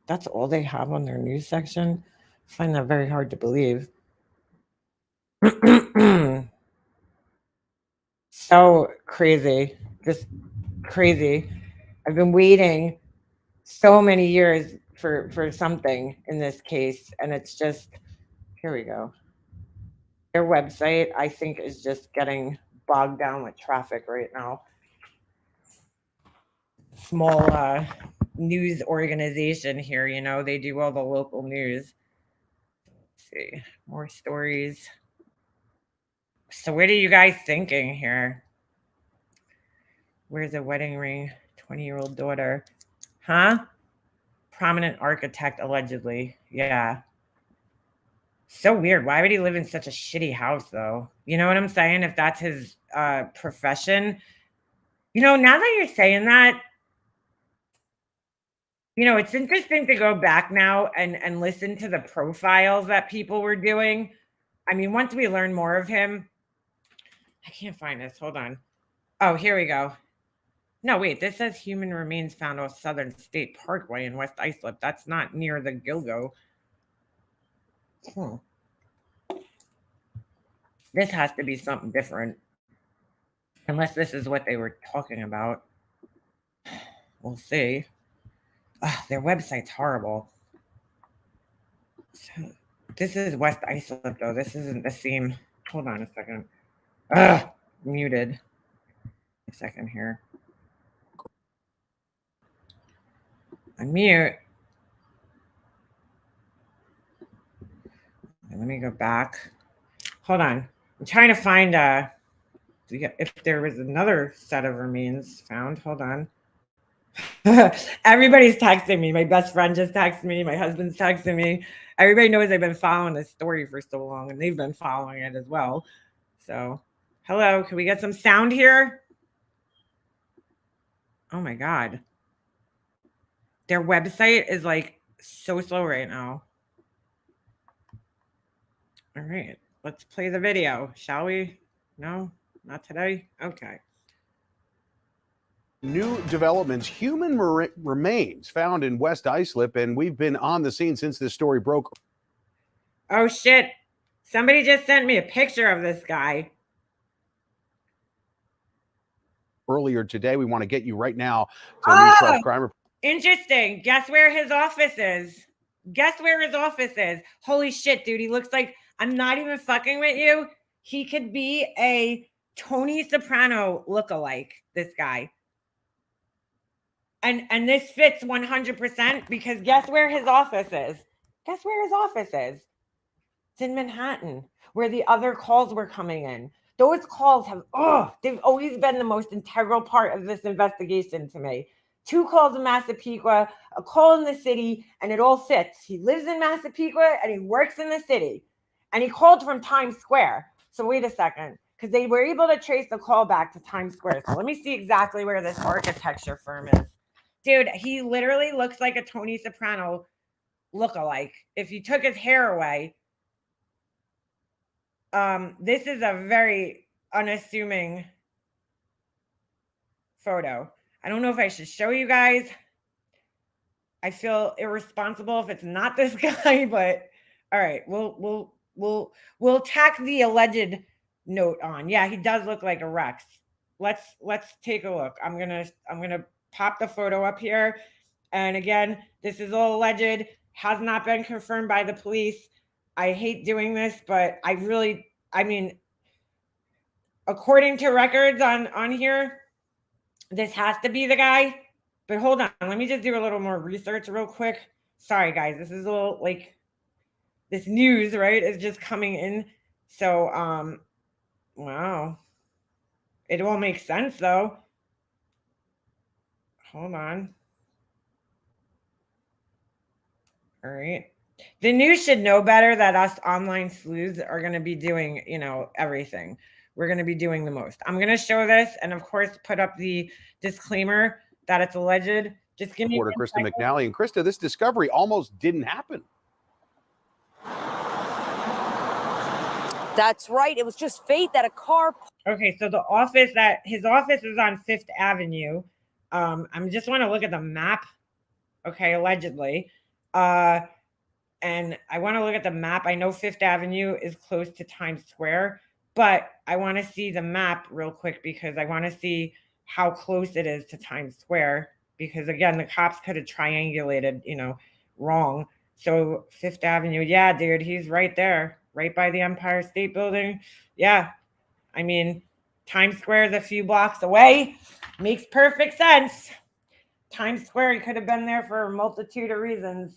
That's all they have on their news section. I find that very hard to believe. So crazy. Just crazy. I've been waiting so many years for something in this case, and it's just, here we go. Their website, I think, is just getting bogged down with traffic right now. Small news organization here, they do all the local news. Let's see, more stories. So what are you guys thinking here? Where's a wedding ring? 20-year-old daughter. Huh? Prominent architect, allegedly. Yeah. So weird. Why would he live in such a shitty house, though? You know what I'm saying? If that's his profession. Now that you're saying that, it's interesting to go back now and listen to the profiles that people were doing. I mean, once we learn more of him, I can't find this. Hold on. Oh, here we go. No, wait, this says human remains found off Southern State Parkway in West Islip. That's not near the Gilgo. This has to be something different. Unless this is what they were talking about. We'll see. Their website's horrible. This is West Islip, though. This isn't the same. Hold on a second. Ugh, muted. A second here. Unmute. Let me go back. Hold on. I'm trying to find if there was another set of remains found. Hold on. Everybody's texting me. My best friend just texted me. My husband's texting me. Everybody knows I've been following this story for so long, and they've been following it as well. So, hello, can we get some sound here? Oh my God. Their website is like so slow right now. All right, let's play the video, shall we? No, not today? Okay. New developments, human remains found in West Islip, and we've been on the scene since this story broke. Oh shit. Somebody just sent me a picture of this guy. Earlier today, we want to get you right now to News 12 Crime Report. Interesting. Guess where his office is? Guess where his office is? Holy shit, dude. He looks like, I'm not even fucking with you. He could be a Tony Soprano lookalike, this guy. And this fits 100% because guess where his office is? Guess where his office is? It's in Manhattan, where the other calls were coming in. Those calls have, they've always been the most integral part of this investigation to me. 2 calls in Massapequa, a call in the city, and it all fits. He lives in Massapequa and he works in the city. And he called from Times Square. So wait a second, because they were able to trace the call back to Times Square. So let me see exactly where this architecture firm is. Dude, he literally looks like a Tony Soprano lookalike. If you took his hair away, this is a very unassuming photo. I don't know if I should show you guys. I feel irresponsible if it's not this guy, but all right, we'll tack the alleged note on. Yeah, he does look like a Rex. Let's take a look. I'm gonna pop the photo up here. And again, this is all alleged, has not been confirmed by the police. I hate doing this, but I mean, according to records on here, this has to be the guy. But hold on, let me just do a little more research real quick. Sorry, guys, this is a little like this news, right, is just coming in. So, wow. It all makes sense, though. Hold on. All right. The news should know better that us online sleuths are going to be doing, everything. We're going to be doing the most. I'm going to show this and, of course, put up the disclaimer that it's alleged. Just give me Reporter Krista McNally. And Krista, this discovery almost didn't happen. That's right. It was just fate that a car. Okay, so his office is on 5th Avenue. I just want to look at the map. Okay, allegedly. And I want to look at the map. I know 5th Avenue is close to Times Square, but I want to see the map real quick because I want to see how close it is to Times Square. Because again, the cops could have triangulated, wrong. So 5th Avenue, yeah, dude, he's right there, right by the Empire State Building. Yeah, I mean, Times Square is a few blocks away. Makes perfect sense. Times Square, he could have been there for a multitude of reasons.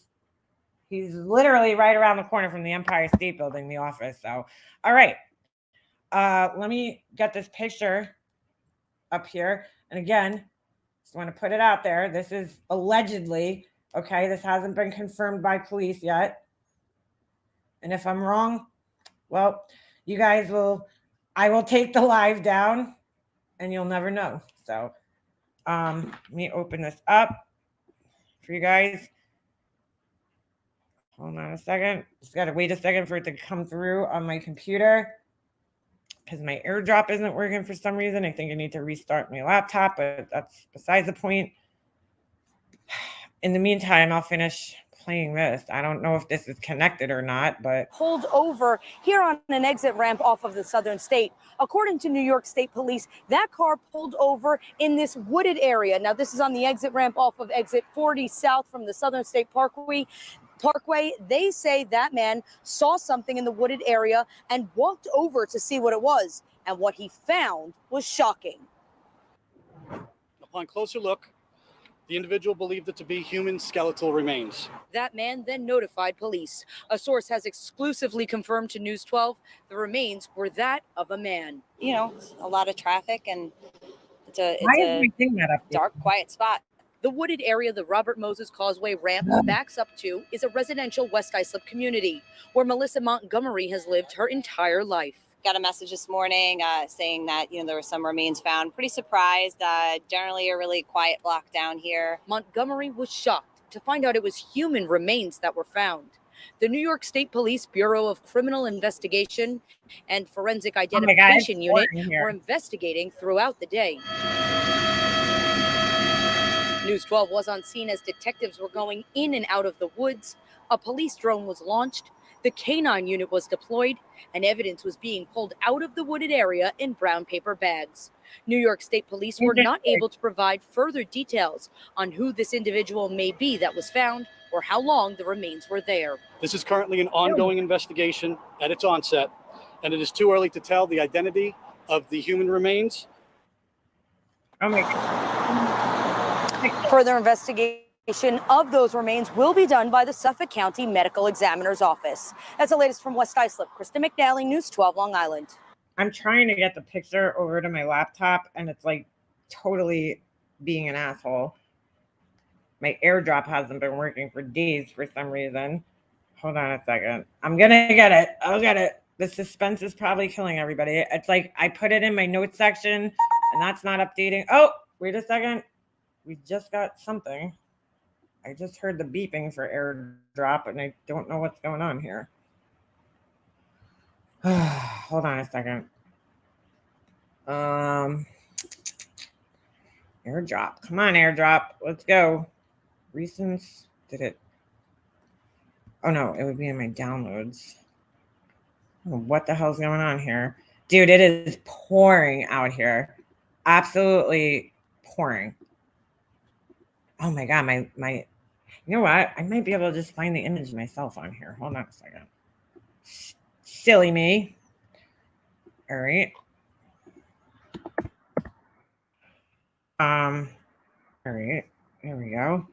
He's literally right around the corner from the Empire State Building, the office. So, all right. Let me get this picture up here. And again, just want to put it out there. This is allegedly, okay? This hasn't been confirmed by police yet. And if I'm wrong, well, you guys I will take the live down and you'll never know. So, let me open this up for you guys. Hold on a second. Just got to wait a second for it to come through on my computer because my AirDrop isn't working for some reason. I think I need to restart my laptop, but that's besides the point. In the meantime, I'll finish playing this. I don't know if this is connected or not, but Pulled over here on an exit ramp off of the Southern State. According to New York State Police, that car pulled over in this wooded area. Now, this is on the exit ramp off of exit 40 south from the Southern State Parkway. Parkway, they say that man saw something in the wooded area and walked over to see what it was. And what he found was shocking. Upon closer look, the individual believed it to be human skeletal remains. That man then notified police. A source has exclusively confirmed to News 12 the remains were that of a man. You know, a lot of traffic, and it's a dark, quiet spot. The wooded area the Robert Moses Causeway ramp backs up to is a residential West Islip community where Melissa Montgomery has lived her entire life. Got a message this morning saying that, there were some remains found. Pretty surprised. Generally a really quiet block down here. Montgomery was shocked to find out it was human remains that were found. The New York State Police Bureau of Criminal Investigation and Forensic Identification Unit were investigating throughout the day. News 12 was on scene as detectives were going in and out of the woods. A police drone was launched. The canine unit was deployed, and evidence was being pulled out of the wooded area in brown paper bags. New York State Police were not able to provide further details on who this individual may be that was found or how long the remains were there. This is currently an ongoing investigation at its onset, and it is too early to tell the identity of the human remains. Oh my God. Further investigation of those remains will be done by the Suffolk County Medical Examiner's Office. That's the latest from West Islip. Krista McNally, News 12, Long Island. I'm trying to get the picture over to my laptop, and it's like totally being an asshole. My AirDrop hasn't been working for days for some reason. Hold on a second. I'm going to get it. I'll get it. The suspense is probably killing everybody. It's like I put it in my notes section, and that's not updating. Oh, wait a second. We just got something. I just heard the beeping for AirDrop, and I don't know what's going on here. Hold on a second. AirDrop. Come on, AirDrop. Let's go. Recents. Did it? Oh, no. It would be in my downloads. Oh, what the hell's going on here? Dude, it is pouring out here. Absolutely pouring. Oh, my God. My. You know what? I might be able to just find the image myself on here. Hold on a second. Silly me. All right. All right. There we go.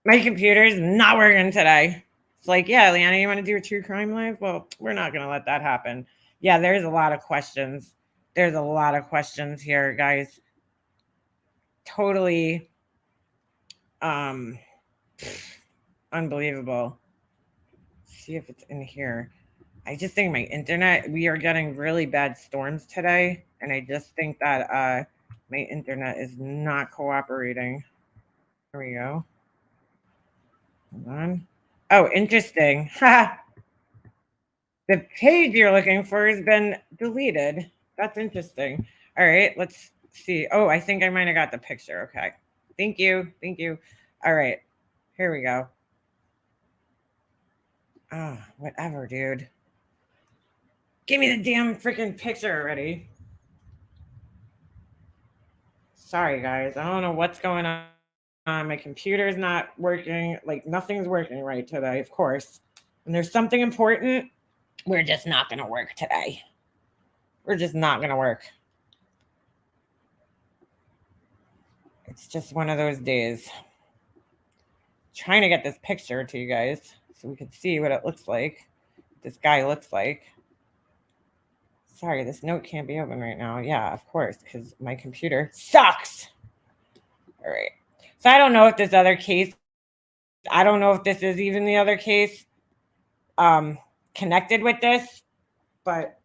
My computer's not working today. It's like, yeah, Leanna, you want to do a true crime live? Well, we're not going to let that happen. Yeah, there's a lot of questions. There's a lot of questions here, guys. Totally unbelievable. Let's see if it's in here. I just think my internet, we are getting really bad storms today, and I just think that my internet is not cooperating. There we go. Hold on. Oh, interesting. The page you're looking for has been deleted. That's interesting. All right, let's see. Oh, I think I might have got the picture. Okay. Thank you. Thank you. All right. Here we go. Oh, whatever, dude. Give me the damn freaking picture already. Sorry, guys. I don't know what's going on. My computer's not working. Like, nothing's working right today, of course. When there's something important, we're just not going to work today. We're just not going to work. It's just one of those days. Trying to get this picture to you guys so we can see what it looks like. This guy looks like. Sorry, this note can't be open right now. Yeah, of course, because my computer sucks. All right. So I don't know if this other case, I don't know if this is even the other case connected with this, but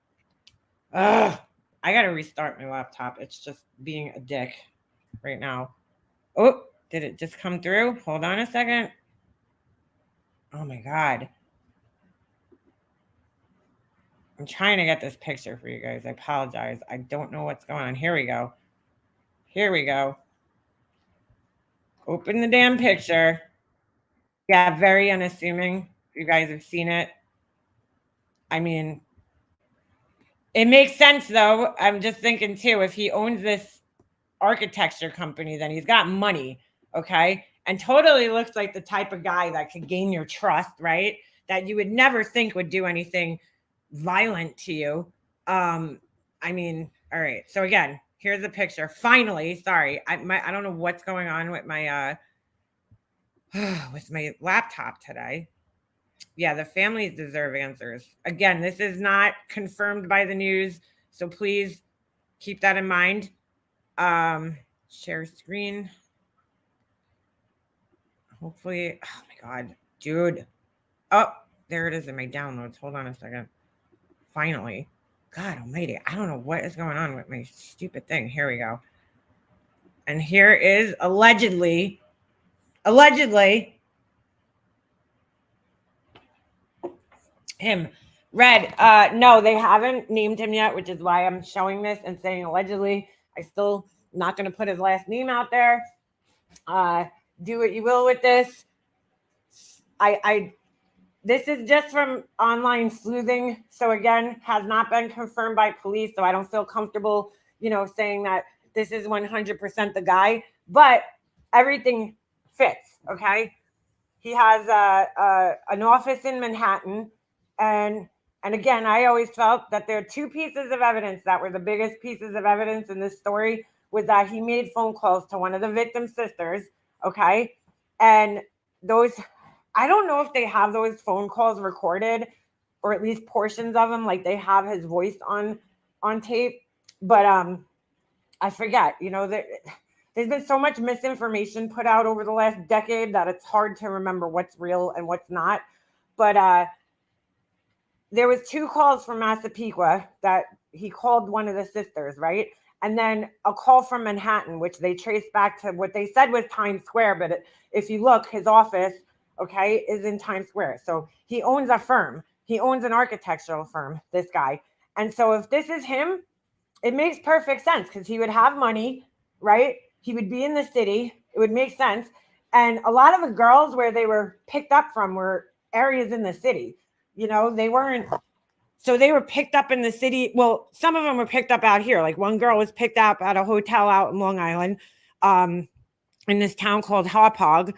I got to restart my laptop. It's just being a dick right now. Oh, did it just come through? Hold on a second. Oh my God. I'm trying to get this picture for you guys. I apologize. I don't know what's going on. Here we go. Here we go. Open the damn picture. Yeah, very unassuming. You guys have seen it. I mean, it makes sense though. I'm just thinking too, if he owns this architecture company, then he's got money. Okay. and totally looks like the type of guy that could gain your trust, right? That you would never think would do anything violent to you. I mean, all right. So again, here's the picture. Finally, sorry, I don't know what's going on with my with my laptop today. Yeah, the families deserve answers. Again, this is not confirmed by the news, so please keep that in mind. Share screen. Hopefully, oh my God, dude. Oh, there it is in my downloads. Hold on a second. Finally. God almighty. I don't know what is going on with my stupid thing. Here we go. And here is allegedly him. Red. No, they haven't named him yet, which is why I'm showing this and saying allegedly. I still not going to put his last name out there. Do what you will with this. This is just from online sleuthing. So again, has not been confirmed by police. So I don't feel comfortable, saying that this is 100% the guy, but everything fits. Okay. He has an office in Manhattan. And again, I always felt that there are two pieces of evidence that were the biggest pieces of evidence in this story, was that he made phone calls to one of the victim's sisters. Okay. And those, I don't know if they have those phone calls recorded, or at least portions of them, like they have his voice on tape. But I forget, there's been so much misinformation put out over the last decade that it's hard to remember what's real and what's not. But there was two calls from Massapequa that he called one of the sisters, right? And then a call from Manhattan, which they traced back to what they said was Times Square. But if you look, his office, okay, is in Times Square. So he owns a firm. He owns an architectural firm, this guy. And so if this is him, it makes perfect sense, because he would have money, right? He would be in the city. It would make sense. And a lot of the girls where they were picked up from were areas in the city. They weren't. So they were picked up in the city. Well, some of them were picked up out here. Like one girl was picked up at a hotel out in Long Island, in this town called Hauppauge.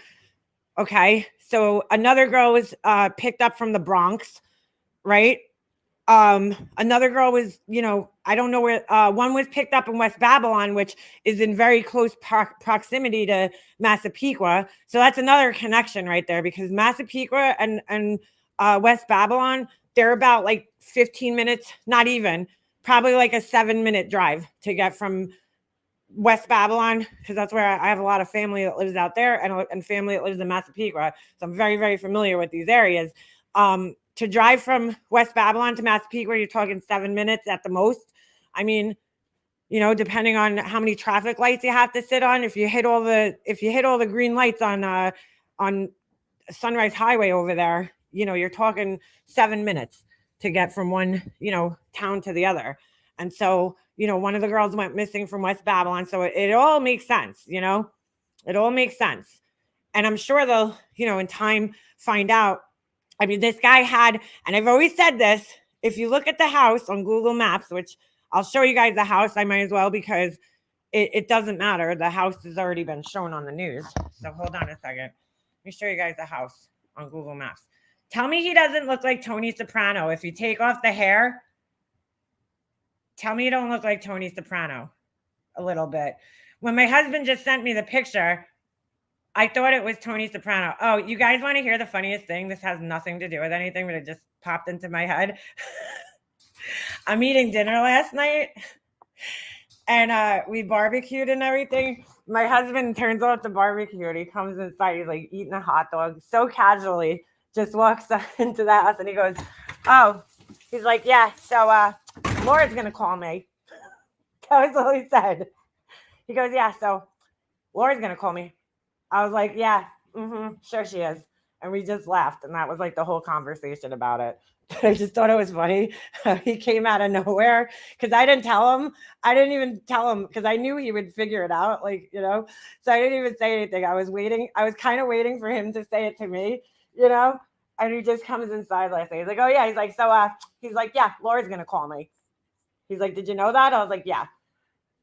Okay. So another girl was picked up from the Bronx, right? Another girl was, I don't know where, one was picked up in West Babylon, which is in very close proximity to Massapequa. So that's another connection right there, because Massapequa and West Babylon, they're about like 15 minutes, not even, probably like a 7-minute drive to get from West Babylon, because that's where I have a lot of family that lives out there, and family that lives in Massapequa. So I'm very, very familiar with these areas. To drive from West Babylon to Massapequa, you're talking 7 minutes at the most. I mean, depending on how many traffic lights you have to sit on. If you hit all the green lights on Sunrise Highway over there, you're talking 7 minutes to get from one, town to the other. And so, one of the girls went missing from West Babylon. So it all makes sense, it all makes sense. And I'm sure they'll, in time find out. I mean, this guy had, and I've always said this, if you look at the house on Google Maps, which I'll show you guys the house, I might as well, because it doesn't matter. The house has already been shown on the news. So hold on a second. Let me show you guys the house on Google Maps. Tell me he doesn't look like Tony Soprano. If you take off the hair, tell me you don't look like Tony Soprano a little bit. When my husband just sent me the picture, I thought it was Tony Soprano. Oh, you guys want to hear the funniest thing? This has nothing to do with anything, but it just popped into my head. I'm eating dinner last night, and we barbecued and everything. My husband turns off the barbecue and he comes inside. He's like eating a hot dog so casually, just walks into the house and he goes, oh, he's like, yeah, so Laura's going to call me. That was all he said. He goes, yeah, so Laura's going to call me. I was like, yeah, sure she is. And we just laughed. And that was like the whole conversation about it. But I just thought it was funny. He came out of nowhere because I didn't tell him. I didn't even tell him because I knew he would figure it out. So I didn't even say anything. I was waiting. I was kind of waiting for him to say it to me, and he just comes inside last night. He's like, oh yeah. He's like, so he's like, yeah, Laura's going to call me. He's like, did you know that? I was like, yeah.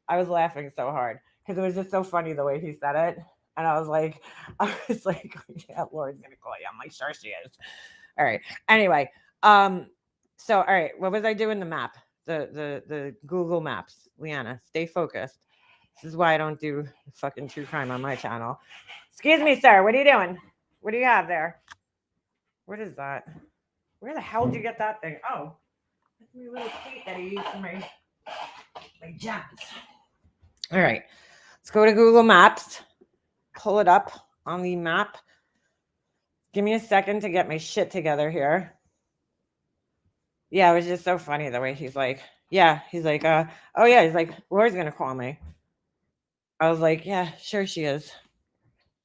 I was laughing so hard because it was just so funny the way he said it. And I was like, yeah, Laura's gonna call you. I'm like, sure she is. All right. Anyway, so all right, what was I doing? The map, the Google Maps. Leanna, stay focused. This is why I don't do fucking true crime on my channel. Excuse me, sir. What are you doing? What do you have there? What is that? Where the hell did you get that thing? Oh, that's my little plate that I use for my gems. All right, let's go to Google Maps. Pull it up on the map. Give me a second to get my shit together here. Yeah, it was just so funny the way he's like, oh yeah, he's like, Laura's gonna call me. I was like, yeah, sure she is.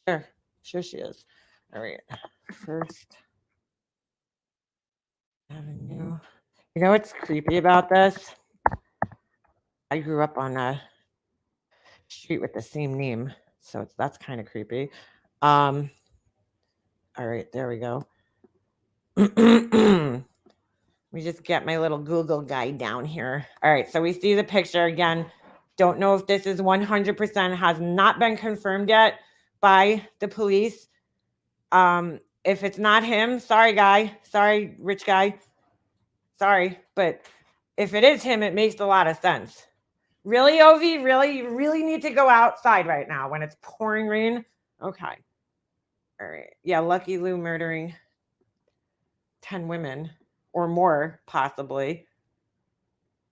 Sure she is. All right, First Avenue. You know what's creepy about this? I grew up on a street with the same name, so that's kind of creepy. All right, there we go. Let me just get my little Google guide down here. All right, so we see the picture again. Don't know if this is 100%, has not been confirmed yet by the police. If it's not him, sorry, guy. Sorry, rich guy. Sorry, but if it is him, it makes a lot of sense. Really, Ovi? Really? You really need to go outside right now when it's pouring rain? Okay. All right. Yeah, Lucky Lou murdering 10 women or more, possibly.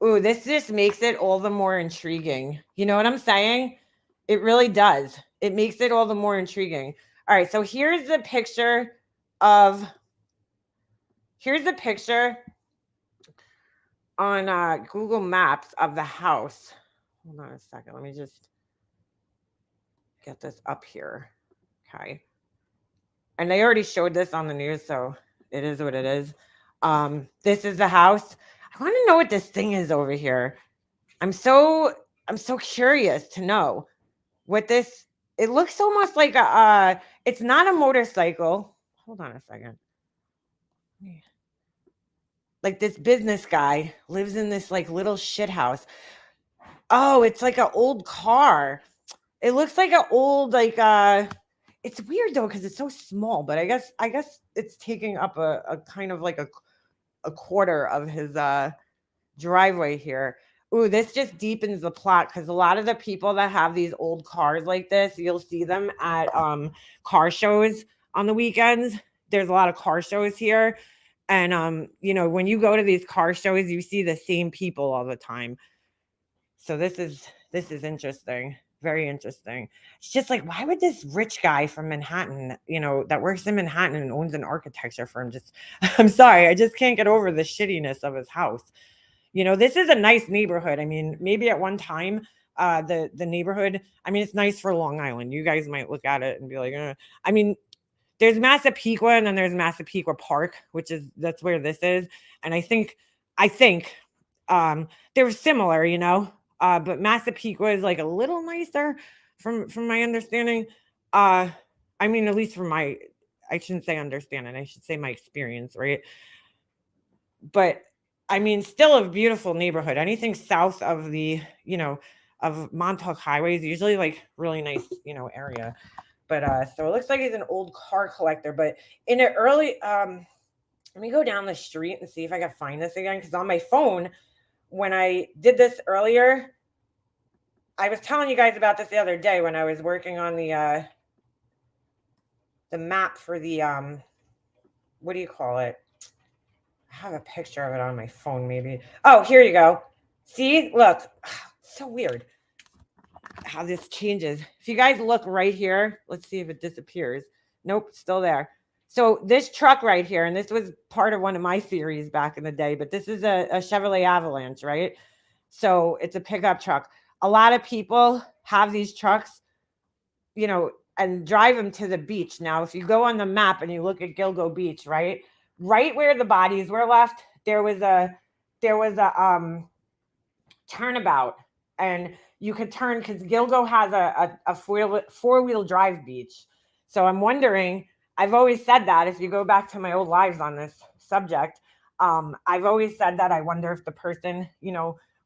Ooh, this just makes it all the more intriguing. You know what I'm saying? It really does. It makes it all the more intriguing. All right, so here's the picture on Google Maps of the house. Hold on a second. Let me just get this up here. Okay. And they already showed this on the news, so it is what it is. This is the house. I want to know what this thing is over here. I'm so curious to know what this. It looks almost like it's not a motorcycle. Hold on a second. Like this business guy lives in this like little shit house. Oh, it's like an old car. It looks like an old it's weird though because it's so small, but I guess it's taking up a kind of like a quarter of his driveway here. Ooh, this just deepens the plot because a lot of the people that have these old cars like this, you'll see them at car shows on the weekends. There's a lot of car shows here. And when you go to these car shows, you see the same people all the time. So this is interesting. Very interesting. It's just like, why would this rich guy from Manhattan, that works in Manhattan and owns an architecture firm, I'm sorry, I just can't get over the shittiness of his house. This is a nice neighborhood. I mean, maybe at one time, the neighborhood, I mean, it's nice for Long Island. You guys might look at it and be like, I mean, there's Massapequa and then there's Massapequa Park, that's where this is. And I think they're similar, but Massapequa is like a little nicer from my understanding. I mean, at least from I shouldn't say understanding, I should say my experience, right? But I mean, still a beautiful neighborhood. Anything south of the, of Montauk Highway is usually like really nice, area. But so it looks like he's an old car collector. But in an early, let me go down the street and see if I can find this again. Because on my phone, when I did this earlier, I was telling you guys about this the other day when I was working on the map for the what do you call it? I have a picture of it on my phone, maybe. Oh, here you go. See, look, so weird how this changes. If you guys look right here, let's see if it disappears. Nope, still there. So this truck right here, and this was part of one of my theories back in the day, but this is a Chevrolet Avalanche, right? So it's a pickup truck. A lot of people have these trucks, and drive them to the beach. Now, if you go on the map and you look at Gilgo Beach, right where the bodies were left, there was a turnabout, and you could turn because Gilgo has a four-wheel drive beach. So I'm wondering, I've always said that if you go back to my old lives on this subject, I've always said that I wonder if the person,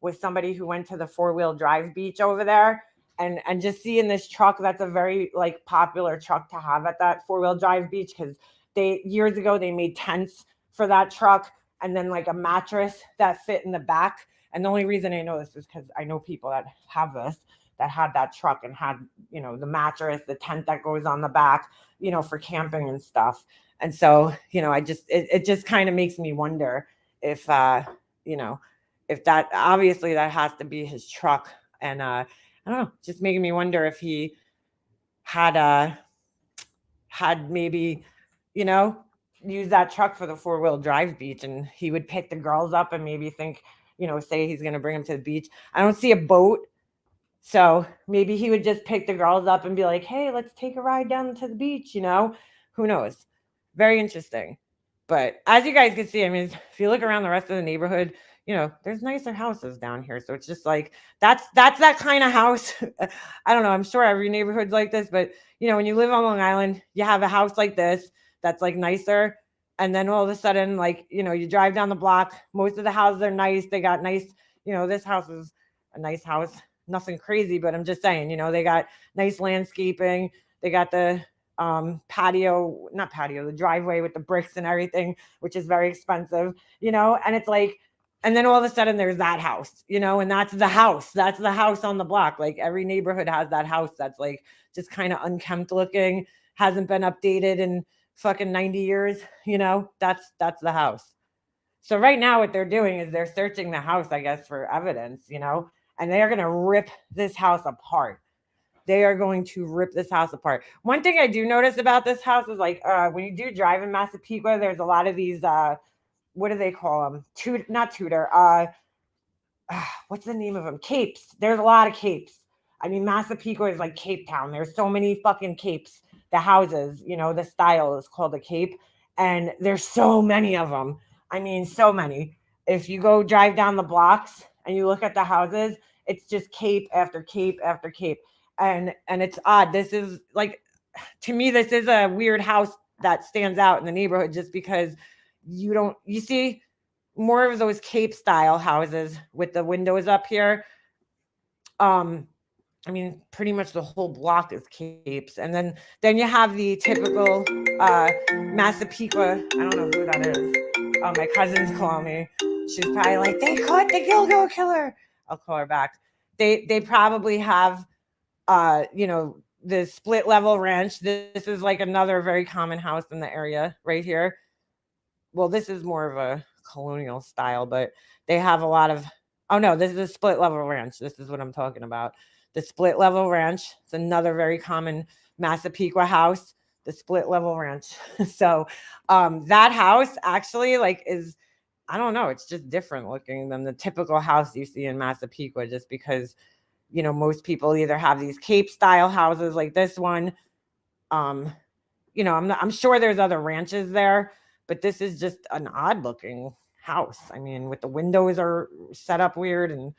was somebody who went to the four-wheel drive beach over there and just seeing this truck, that's a very like popular truck to have at that 4-wheel drive beach, because they years ago they made tents for that truck, and then like a mattress that fit in the back. And the only reason I know this is because I know people that have this, that had that truck and had, you know, the mattress, the tent that goes on the back, you know, for camping and stuff. And so, you know, it just kind of makes me wonder if you know, if that, obviously that has to be his truck. And I don't know, just making me wonder if he had maybe, you know, use that truck for the 4-wheel drive beach, and he would pick the girls up and maybe think, you know, say he's going to bring them to the beach. I don't see a boat. So maybe he would just pick the girls up and be like, hey, let's take a ride down to the beach, you know? Who knows? Very interesting. But as you guys can see, I mean, if you look around the rest of the neighborhood, you know, there's nicer houses down here. So it's just like that's that kind of house. I don't know. I'm sure every neighborhood's like this, but you know, when you live on Long Island, you have a house like this that's like nicer. And then all of a sudden, like, you know, you drive down the block, most of the houses are nice. They got nice, you know, this house is a nice house, nothing crazy, but I'm just saying, you know, they got nice landscaping. They got the patio, not patio, the driveway with the bricks and everything, which is very expensive, you know. And it's like, and then all of a sudden there's that house, you know, and that's the house on the block. Like every neighborhood has that house that's like just kind of unkempt looking, hasn't been updated in fucking 90 years, you know. That's the house. So right now what they're doing is they're searching the house, I guess, for evidence, you know, and they are going to rip this house apart. They are going to rip this house apart. One thing I do notice about this house is like when you do drive in Massapequa, there's a lot of these what do they call them? Not Tudor. What's the name of them? Capes. There's a lot of capes. I mean, Massapequa is like Cape Town. There's so many fucking capes. The houses, you know, the style is called a cape, and there's so many of them. I mean, so many. If you go drive down the blocks and you look at the houses, it's just cape after cape after cape. And it's odd. This is like, to me, this is a weird house that stands out in the neighborhood, just because you see more of those cape style houses with the windows up here. I mean, pretty much the whole block is capes. And then you have the typical Massapequa. I don't know who that is. Oh, my cousin's calling me. She's probably like, they caught the Gilgo killer. I'll call her back. They probably have you know, the split level ranch. This is like another very common house in the area right here. Well, this is more of a colonial style, but they have a lot of, oh no, this is a split level ranch. This is what I'm talking about. The split level ranch. It's another very common Massapequa house, the split level ranch. So that house actually like is, I don't know, it's just different looking than the typical house you see in Massapequa, just because, you know, most people either have these cape style houses like this one. You know, I'm sure there's other ranches there, but this is just an odd looking house. I mean, with the windows are set up weird, and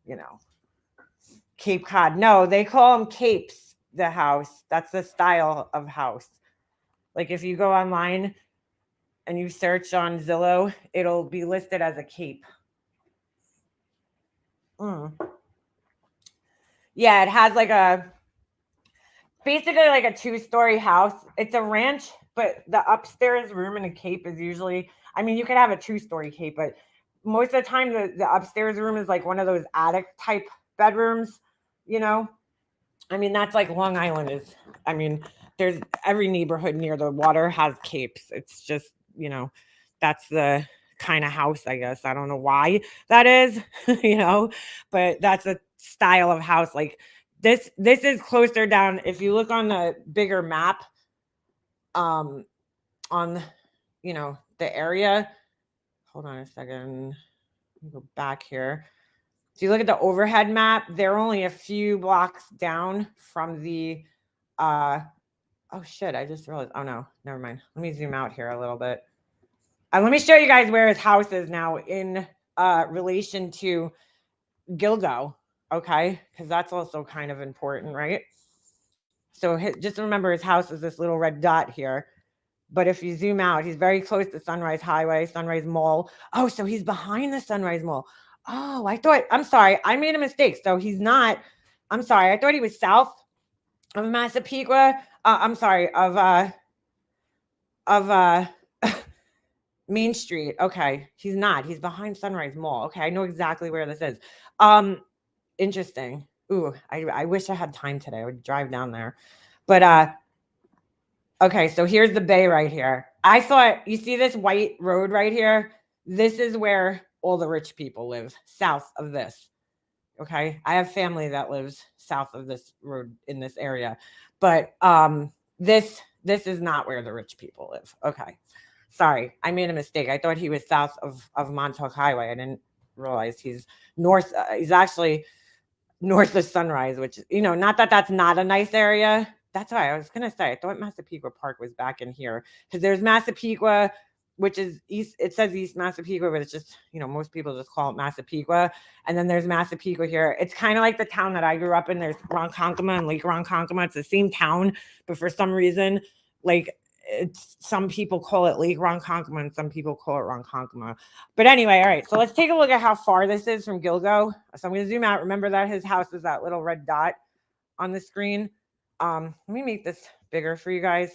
you know, Cape Cod. No, they call them capes, the house. That's the style of house. Like if you go online and you search on Zillow, it'll be listed as a cape. Yeah, it has like basically like a 2-story house. It's a ranch, but the upstairs room in a cape is usually, I mean, you could have a 2-story cape, but most of the time the upstairs room is like one of those attic type bedrooms, you know? I mean, that's like Long Island is, I mean, there's every neighborhood near the water has capes. It's just, you know, that's the kind of house, I guess. I don't know why that is, you know, but that's a style of house. Like this is closer down. If you look on the bigger map, on, you know, the area, hold on a second, go back here. If you look at the overhead map, they're only a few blocks down from the, oh shit, I just realized, oh no, never mind. Let me zoom out here a little bit. Let me show you guys where his house is now in relation to Gilgo, okay? Because that's also kind of important, right? So just remember his house is this little red dot here. But if you zoom out, he's very close to Sunrise Highway, Sunrise Mall. Oh, so he's behind the Sunrise Mall. Oh, I'm sorry. I made a mistake. So he's not I'm sorry. I thought he was south of Massapequa. I'm sorry, of Main Street. Okay. He's not. He's behind Sunrise Mall. Okay. I know exactly where this is. Interesting. Ooh, I wish I had time today. I would drive down there. But okay, so here's the bay right here. I thought, you see this white road right here? This is where all the rich people live, south of this. Okay. I have family that lives south of this road in this area. But this is not where the rich people live. Okay. Sorry, I made a mistake. I thought he was south of Montauk Highway. I didn't realize he's north. He's actually north of Sunrise, which, not that that's not a nice area. That's why I was going to say, I thought Massapequa Park was back in here because there's Massapequa, which is east. It says East Massapequa, but it's just, most people just call it Massapequa. And then there's Massapequa here. It's kind of like the town that I grew up in. There's Ronkonkoma and Lake Ronkonkoma. It's the same town, but for some reason, like, some people call it Lake Ronkonkoma and some people call it Ronkonkoma. But anyway, all right. So let's take a look at how far this is from Gilgo. So I'm going to zoom out. Remember that his house is that little red dot on the screen. Let me make this bigger for you guys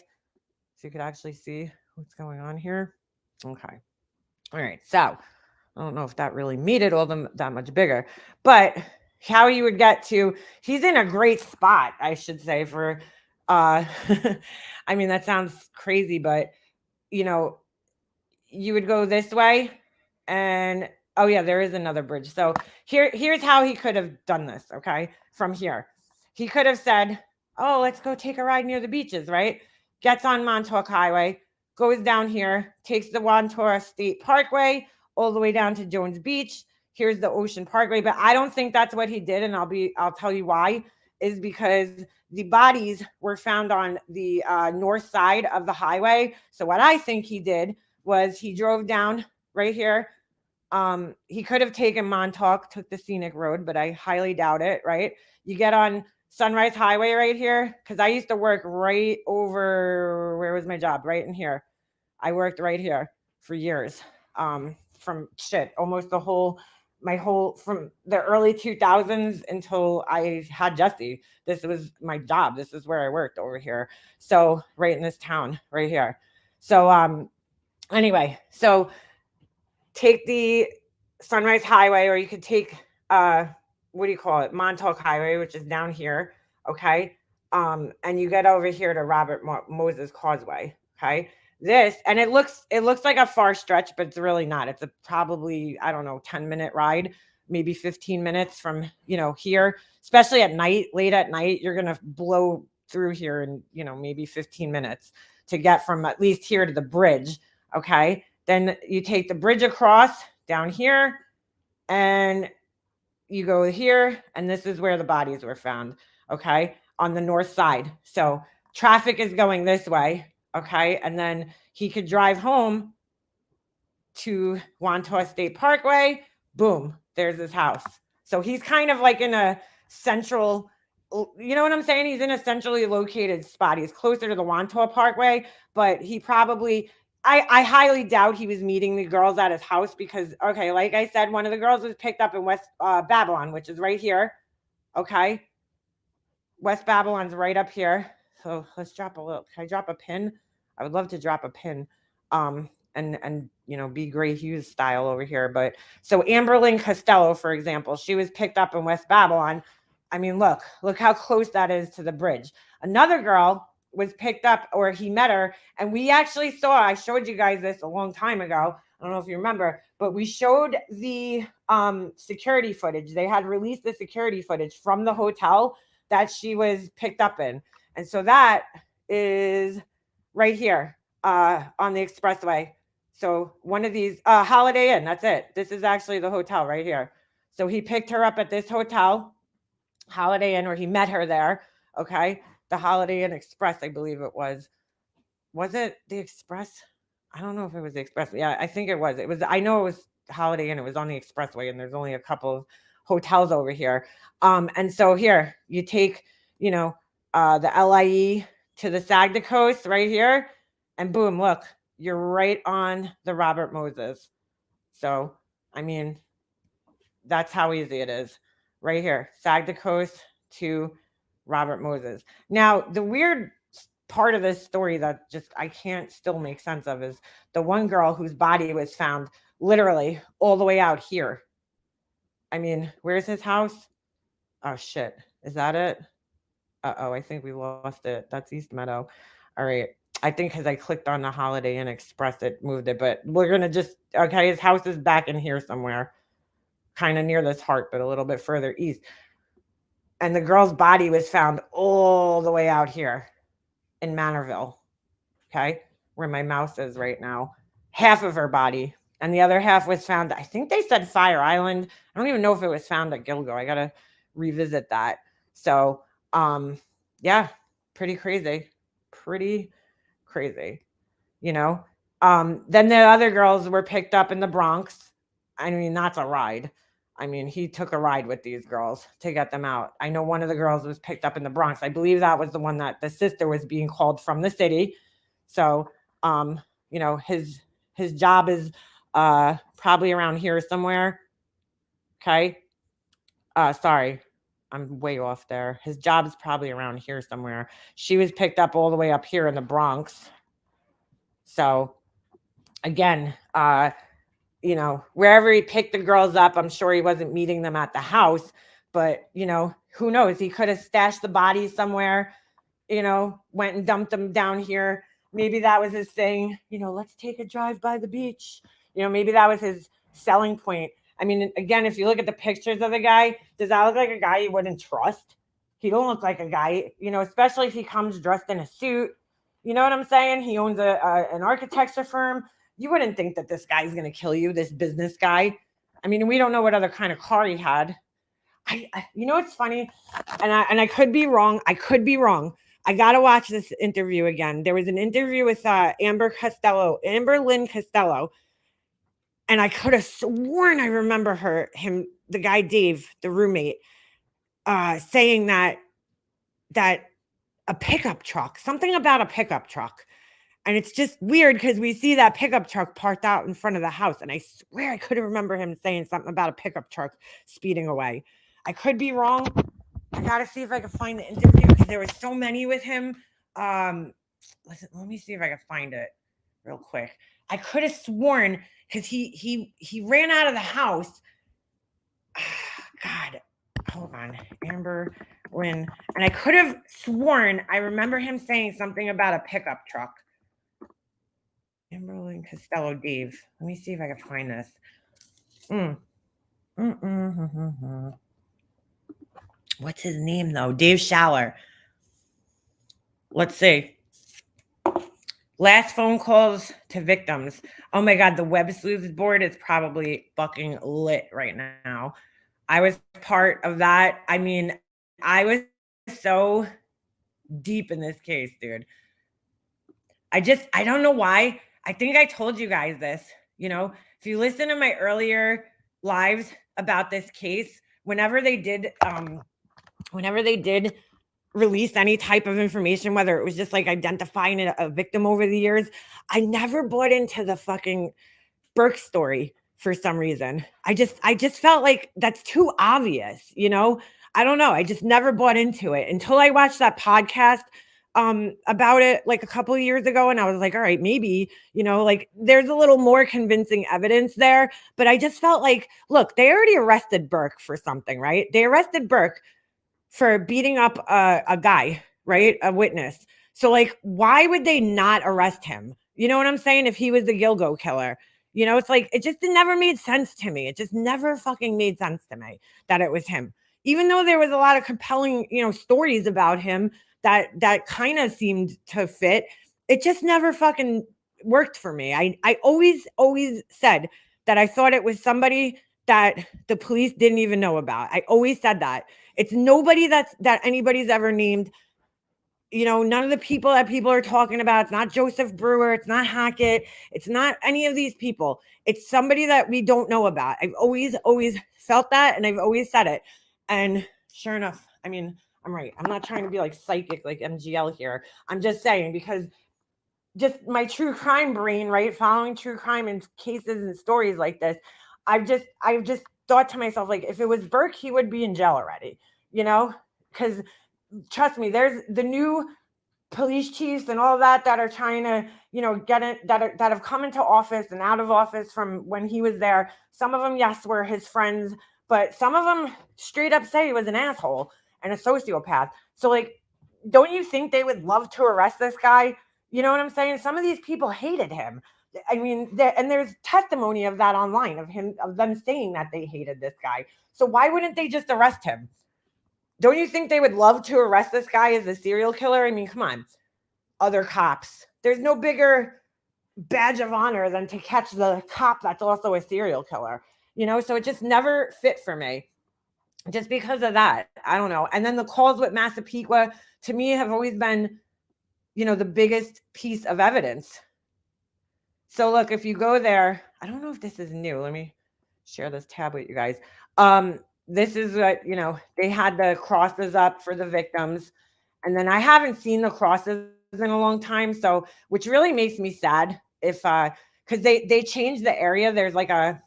so you could actually see what's going on here. Okay. All right. So I don't know if that really made it all that much bigger, but how you would get to, he's in a great spot, I should say, for I mean, that sounds crazy, but you would go this way and oh yeah, there is another bridge. So here's how he could have done this. Okay. From here, he could have said, oh, let's go take a ride near the beaches, right? Gets on Montauk Highway, goes down here, takes the Wantora State Parkway all the way down to Jones Beach. Here's the Ocean Parkway, but I don't think that's what he did. And I'll tell you why, is because the bodies were found on the north side of the highway. So what I think he did was he drove down right here. He could have taken Montauk, took the scenic road, but I highly doubt it, right? You get on Sunrise Highway right here, because I used to work right over, where was my job? Right in here. I worked right here for years. From almost from the early 2000s until I had Jesse. This was my job. This is where I worked over here. So right in this town right here. So anyway, so take the Sunrise Highway, or you could take what do you call it? Montauk Highway, which is down here. Okay. And you get over here to Robert Moses Causeway. Okay. And it looks like a far stretch, but it's really not. It's probably, I don't know, 10-minute ride, maybe 15 minutes from, here, especially at night, late at night, you're going to blow through here in, maybe 15 minutes to get from at least here to the bridge. Okay. Then you take the bridge across down here and you go here, and this is where the bodies were found. Okay. On the north side. So traffic is going this way. Okay. And then he could drive home to Wantaw State Parkway. Boom. There's his house. So he's kind of like in a central, you know what I'm saying? He's in a centrally located spot. He's closer to the Wantaw Parkway, but he probably, I highly doubt he was meeting the girls at his house because, okay, like I said, one of the girls was picked up in West Babylon, which is right here. Okay. West Babylon's right up here. So let's drop a little. Can I drop a pin? I would love to drop a pin. And be Gray Hughes style over here. But so Amberlynn Costello, for example, she was picked up in West Babylon. I mean, look how close that is to the bridge. Another girl was picked up, or he met her, and we actually saw, I showed you guys this a long time ago. I don't know if you remember, but we showed the security footage. They had released the security footage from the hotel that she was picked up in. And so that is right here on the expressway. So one of these, Holiday Inn, that's it. This is actually the hotel right here. So he picked her up at this hotel, Holiday Inn, or he met her there. Okay. The Holiday Inn Express, I believe it was. Was it the Express? I don't know if it was the Express. Yeah, I think it was. I know it was Holiday Inn. It was on the expressway, and there's only a couple of hotels over here. And so here you take, the LIE to the Sagda Coast right here, and boom, look, you're right on the Robert Moses. So, I mean, that's how easy it is. Right here, Sagda Coast to Robert Moses. Now, the weird part of this story that just I can't still make sense of is the one girl whose body was found literally all the way out here. I mean, where's his house? Oh shit. Is that it? Uh-oh, I think we lost it. That's East Meadow. All right. I think because I clicked on the Holiday Inn Express, it moved it. But we're going to just, okay, his house is back in here somewhere. Kind of near this heart, but a little bit further east. And the girl's body was found all the way out here in Manorville. Okay. Where my mouse is right now. Half of her body. And the other half was found, I think they said Fire Island. I don't even know if it was found at Gilgo. I got to revisit that. So, yeah, pretty crazy. Pretty crazy. You know? Then the other girls were picked up in the Bronx. I mean, that's a ride. I mean, he took a ride with these girls to get them out. I know one of the girls was picked up in the Bronx. I believe that was the one that the sister was being called from the city. So, you know, his job is probably around here somewhere. Okay. Sorry, I'm way off there. His job is probably around here somewhere. She was picked up all the way up here in the Bronx. So, again, you know, wherever he picked the girls up, I'm sure he wasn't meeting them at the house, but, you know, who knows? He could have stashed the bodies somewhere, you know, went and dumped them down here. Maybe that was his thing, you know, let's take a drive by the beach. You know, maybe that was his selling point. I mean, again, if you look at the pictures of the guy, does that look like a guy you wouldn't trust? He don't look like a guy, you know, especially if he comes dressed in a suit. You know what I'm saying? He owns an architecture firm. You wouldn't think that this guy's going to kill you, this business guy. I mean, we don't know what other kind of car he had. You know, it's funny, and I could be wrong. I could be wrong. I got to watch this interview again. There was an interview with Amber Lynn Costello, and I could have sworn I remember the guy Dave, the roommate, saying that a pickup truck, something about a pickup truck. And it's just weird because we see that pickup truck parked out in front of the house. And I swear I could remember him saying something about a pickup truck speeding away. I could be wrong. I got to see if I can find the interview because there were so many with him. Listen, let me see if I can find it real quick. I could have sworn because he ran out of the house. God, hold on. Amber Lynn. And I could have sworn I remember him saying something about a pickup truck. Amberlyn Costello Dave. Let me see if I can find this. What's his name though? Dave Schaller. Let's see. Last phone calls to victims. Oh my God, the Web Sleuths board is probably fucking lit right now. I was part of that. I mean, I was so deep in this case, dude. I don't know why. I think I told you guys this, you know, if you listen to my earlier lives about this case, whenever they did release any type of information, whether it was just like identifying a victim over the years, I never bought into the fucking Burke story for some reason. I just felt like that's too obvious, you know? I don't know. I just never bought into it until I watched that podcast about it like a couple of years ago. And I was like, all right, maybe, you know, like there's a little more convincing evidence there. But I just felt like, look, they already arrested Burke for something, right? They arrested Burke for beating up a guy, right? A witness. So like, why would they not arrest him? You know what I'm saying? If he was the Gilgo killer, you know, it's like, it just never made sense to me. It just never fucking made sense to me that it was him. Even though there was a lot of compelling, you know, stories about him that kind of seemed to fit, it just never fucking worked for me. I always said that I thought it was somebody that the police didn't even know about. I always said that. It's nobody that anybody's ever named. You know, none of the people that people are talking about. It's not Joseph Brewer. It's not Hackett. It's not any of these people. It's somebody that we don't know about. I've always felt that, and I've always said it. And sure enough, I mean, I'm right. I'm not trying to be like psychic like MGL here. I'm just saying, because just my true crime brain, right? Following true crime and cases and stories like this, I've just thought to myself, like, if it was Burke, he would be in jail already, you know, because trust me, there's the new police chiefs and all that are trying to, get it, that have come into office and out of office from when he was there. Some of them, yes, were his friends, but some of them straight up say he was an asshole and a sociopath. So, like, don't you think they would love to arrest this guy? You know what I'm saying? Some of these people hated him. I mean, and there's testimony of that online of them saying that they hated this guy. So why wouldn't they just arrest him? Don't you think they would love to arrest this guy as a serial killer? I mean, come on, other cops. There's no bigger badge of honor than to catch the cop that's also a serial killer, So it just never fit for me just because of that. I don't know. And then the calls with Massapequa, to me, have always been, the biggest piece of evidence. So look, if you go there, I don't know if this is new. Let me share this tab with you guys. This is what, they had the crosses up for the victims. And then I haven't seen the crosses in a long time. So, which really makes me sad because they changed the area. There's like a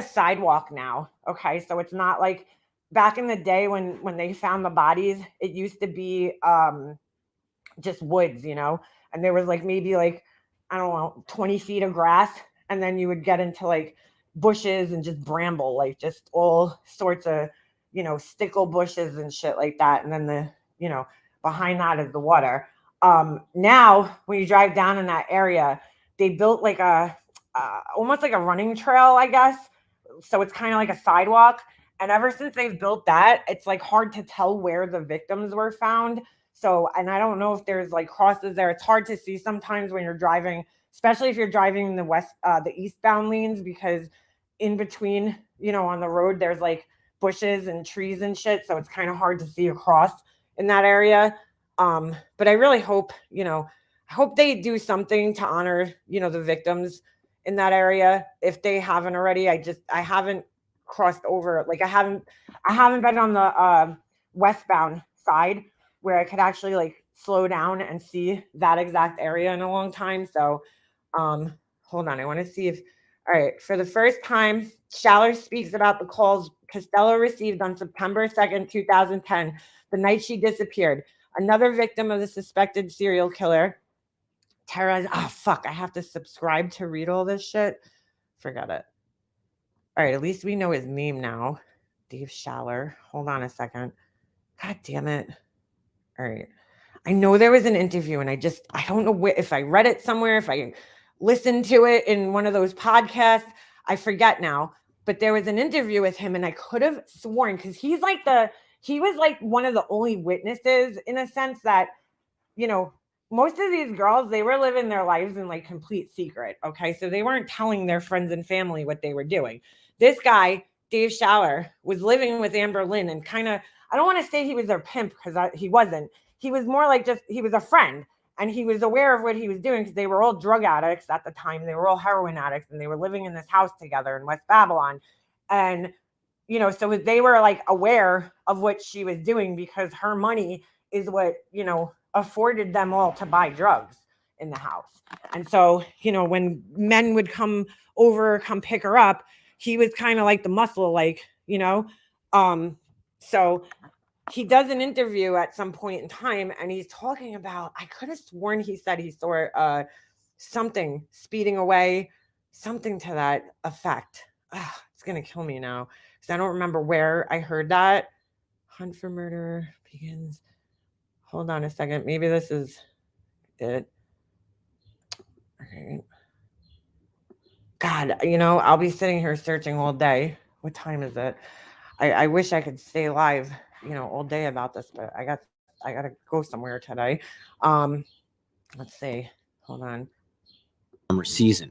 sidewalk now. Okay. So it's not like back in the day when they found the bodies, it used to be just woods, and there was like maybe like, I don't know, 20 feet of grass. And then you would get into like bushes and just bramble, like just all sorts of, stickle bushes and shit like that. And then behind that is the water. Now when you drive down in that area, they built like almost like a running trail, I guess. So it's kind of like a sidewalk. And ever since they've built that, it's like hard to tell where the victims were found. So, and I don't know if there's like crosses there. It's hard to see sometimes when you're driving, especially if you're driving in the eastbound lanes, because in between, on the road, there's like bushes and trees and shit. So it's kind of hard to see across in that area. But I really hope, I hope they do something to honor, the victims in that area. If they haven't already, I haven't crossed over. Like I haven't been on the westbound side where I could actually like slow down and see that exact area in a long time. So hold on, I want to see if, all right, for the first time, Schaller speaks about the calls Costello received on September 2nd, 2010, the night she disappeared. Another victim of the suspected serial killer, Tara. Oh, fuck, I have to subscribe to read all this shit. Forget it. All right, at least we know his name now. Dave Schaller. Hold on a second. God damn it. All right. I know there was an interview and I don't know if I read it somewhere, if I listened to it in one of those podcasts. I forget now, but there was an interview with him and I could have sworn, because he was like one of the only witnesses in a sense that, most of these girls, they were living their lives in like complete secret. Okay. So they weren't telling their friends and family what they were doing. This guy, Dave Schaller, was living with Amber Lynn and kind of, I don't want to say he was their pimp because he wasn't. He was more like he was a friend, and he was aware of what he was doing because they were all drug addicts at the time. They were all heroin addicts and they were living in this house together in West Babylon. And, so they were like aware of what she was doing because her money is what, afforded them all to buy drugs in the house. And so, when men would come pick her up, he was kind of like the muscle, like, so he does an interview at some point in time and he's talking about, I could have sworn he said he saw something speeding away, something to that effect. It's going to kill me now because I don't remember where I heard that. Hunt for murderer begins. Hold on a second. Maybe this is it. Okay. God, I'll be sitting here searching all day. What time is it? I wish I could stay live, all day about this, but I got to go somewhere today. Let's see. Hold on. Summer season.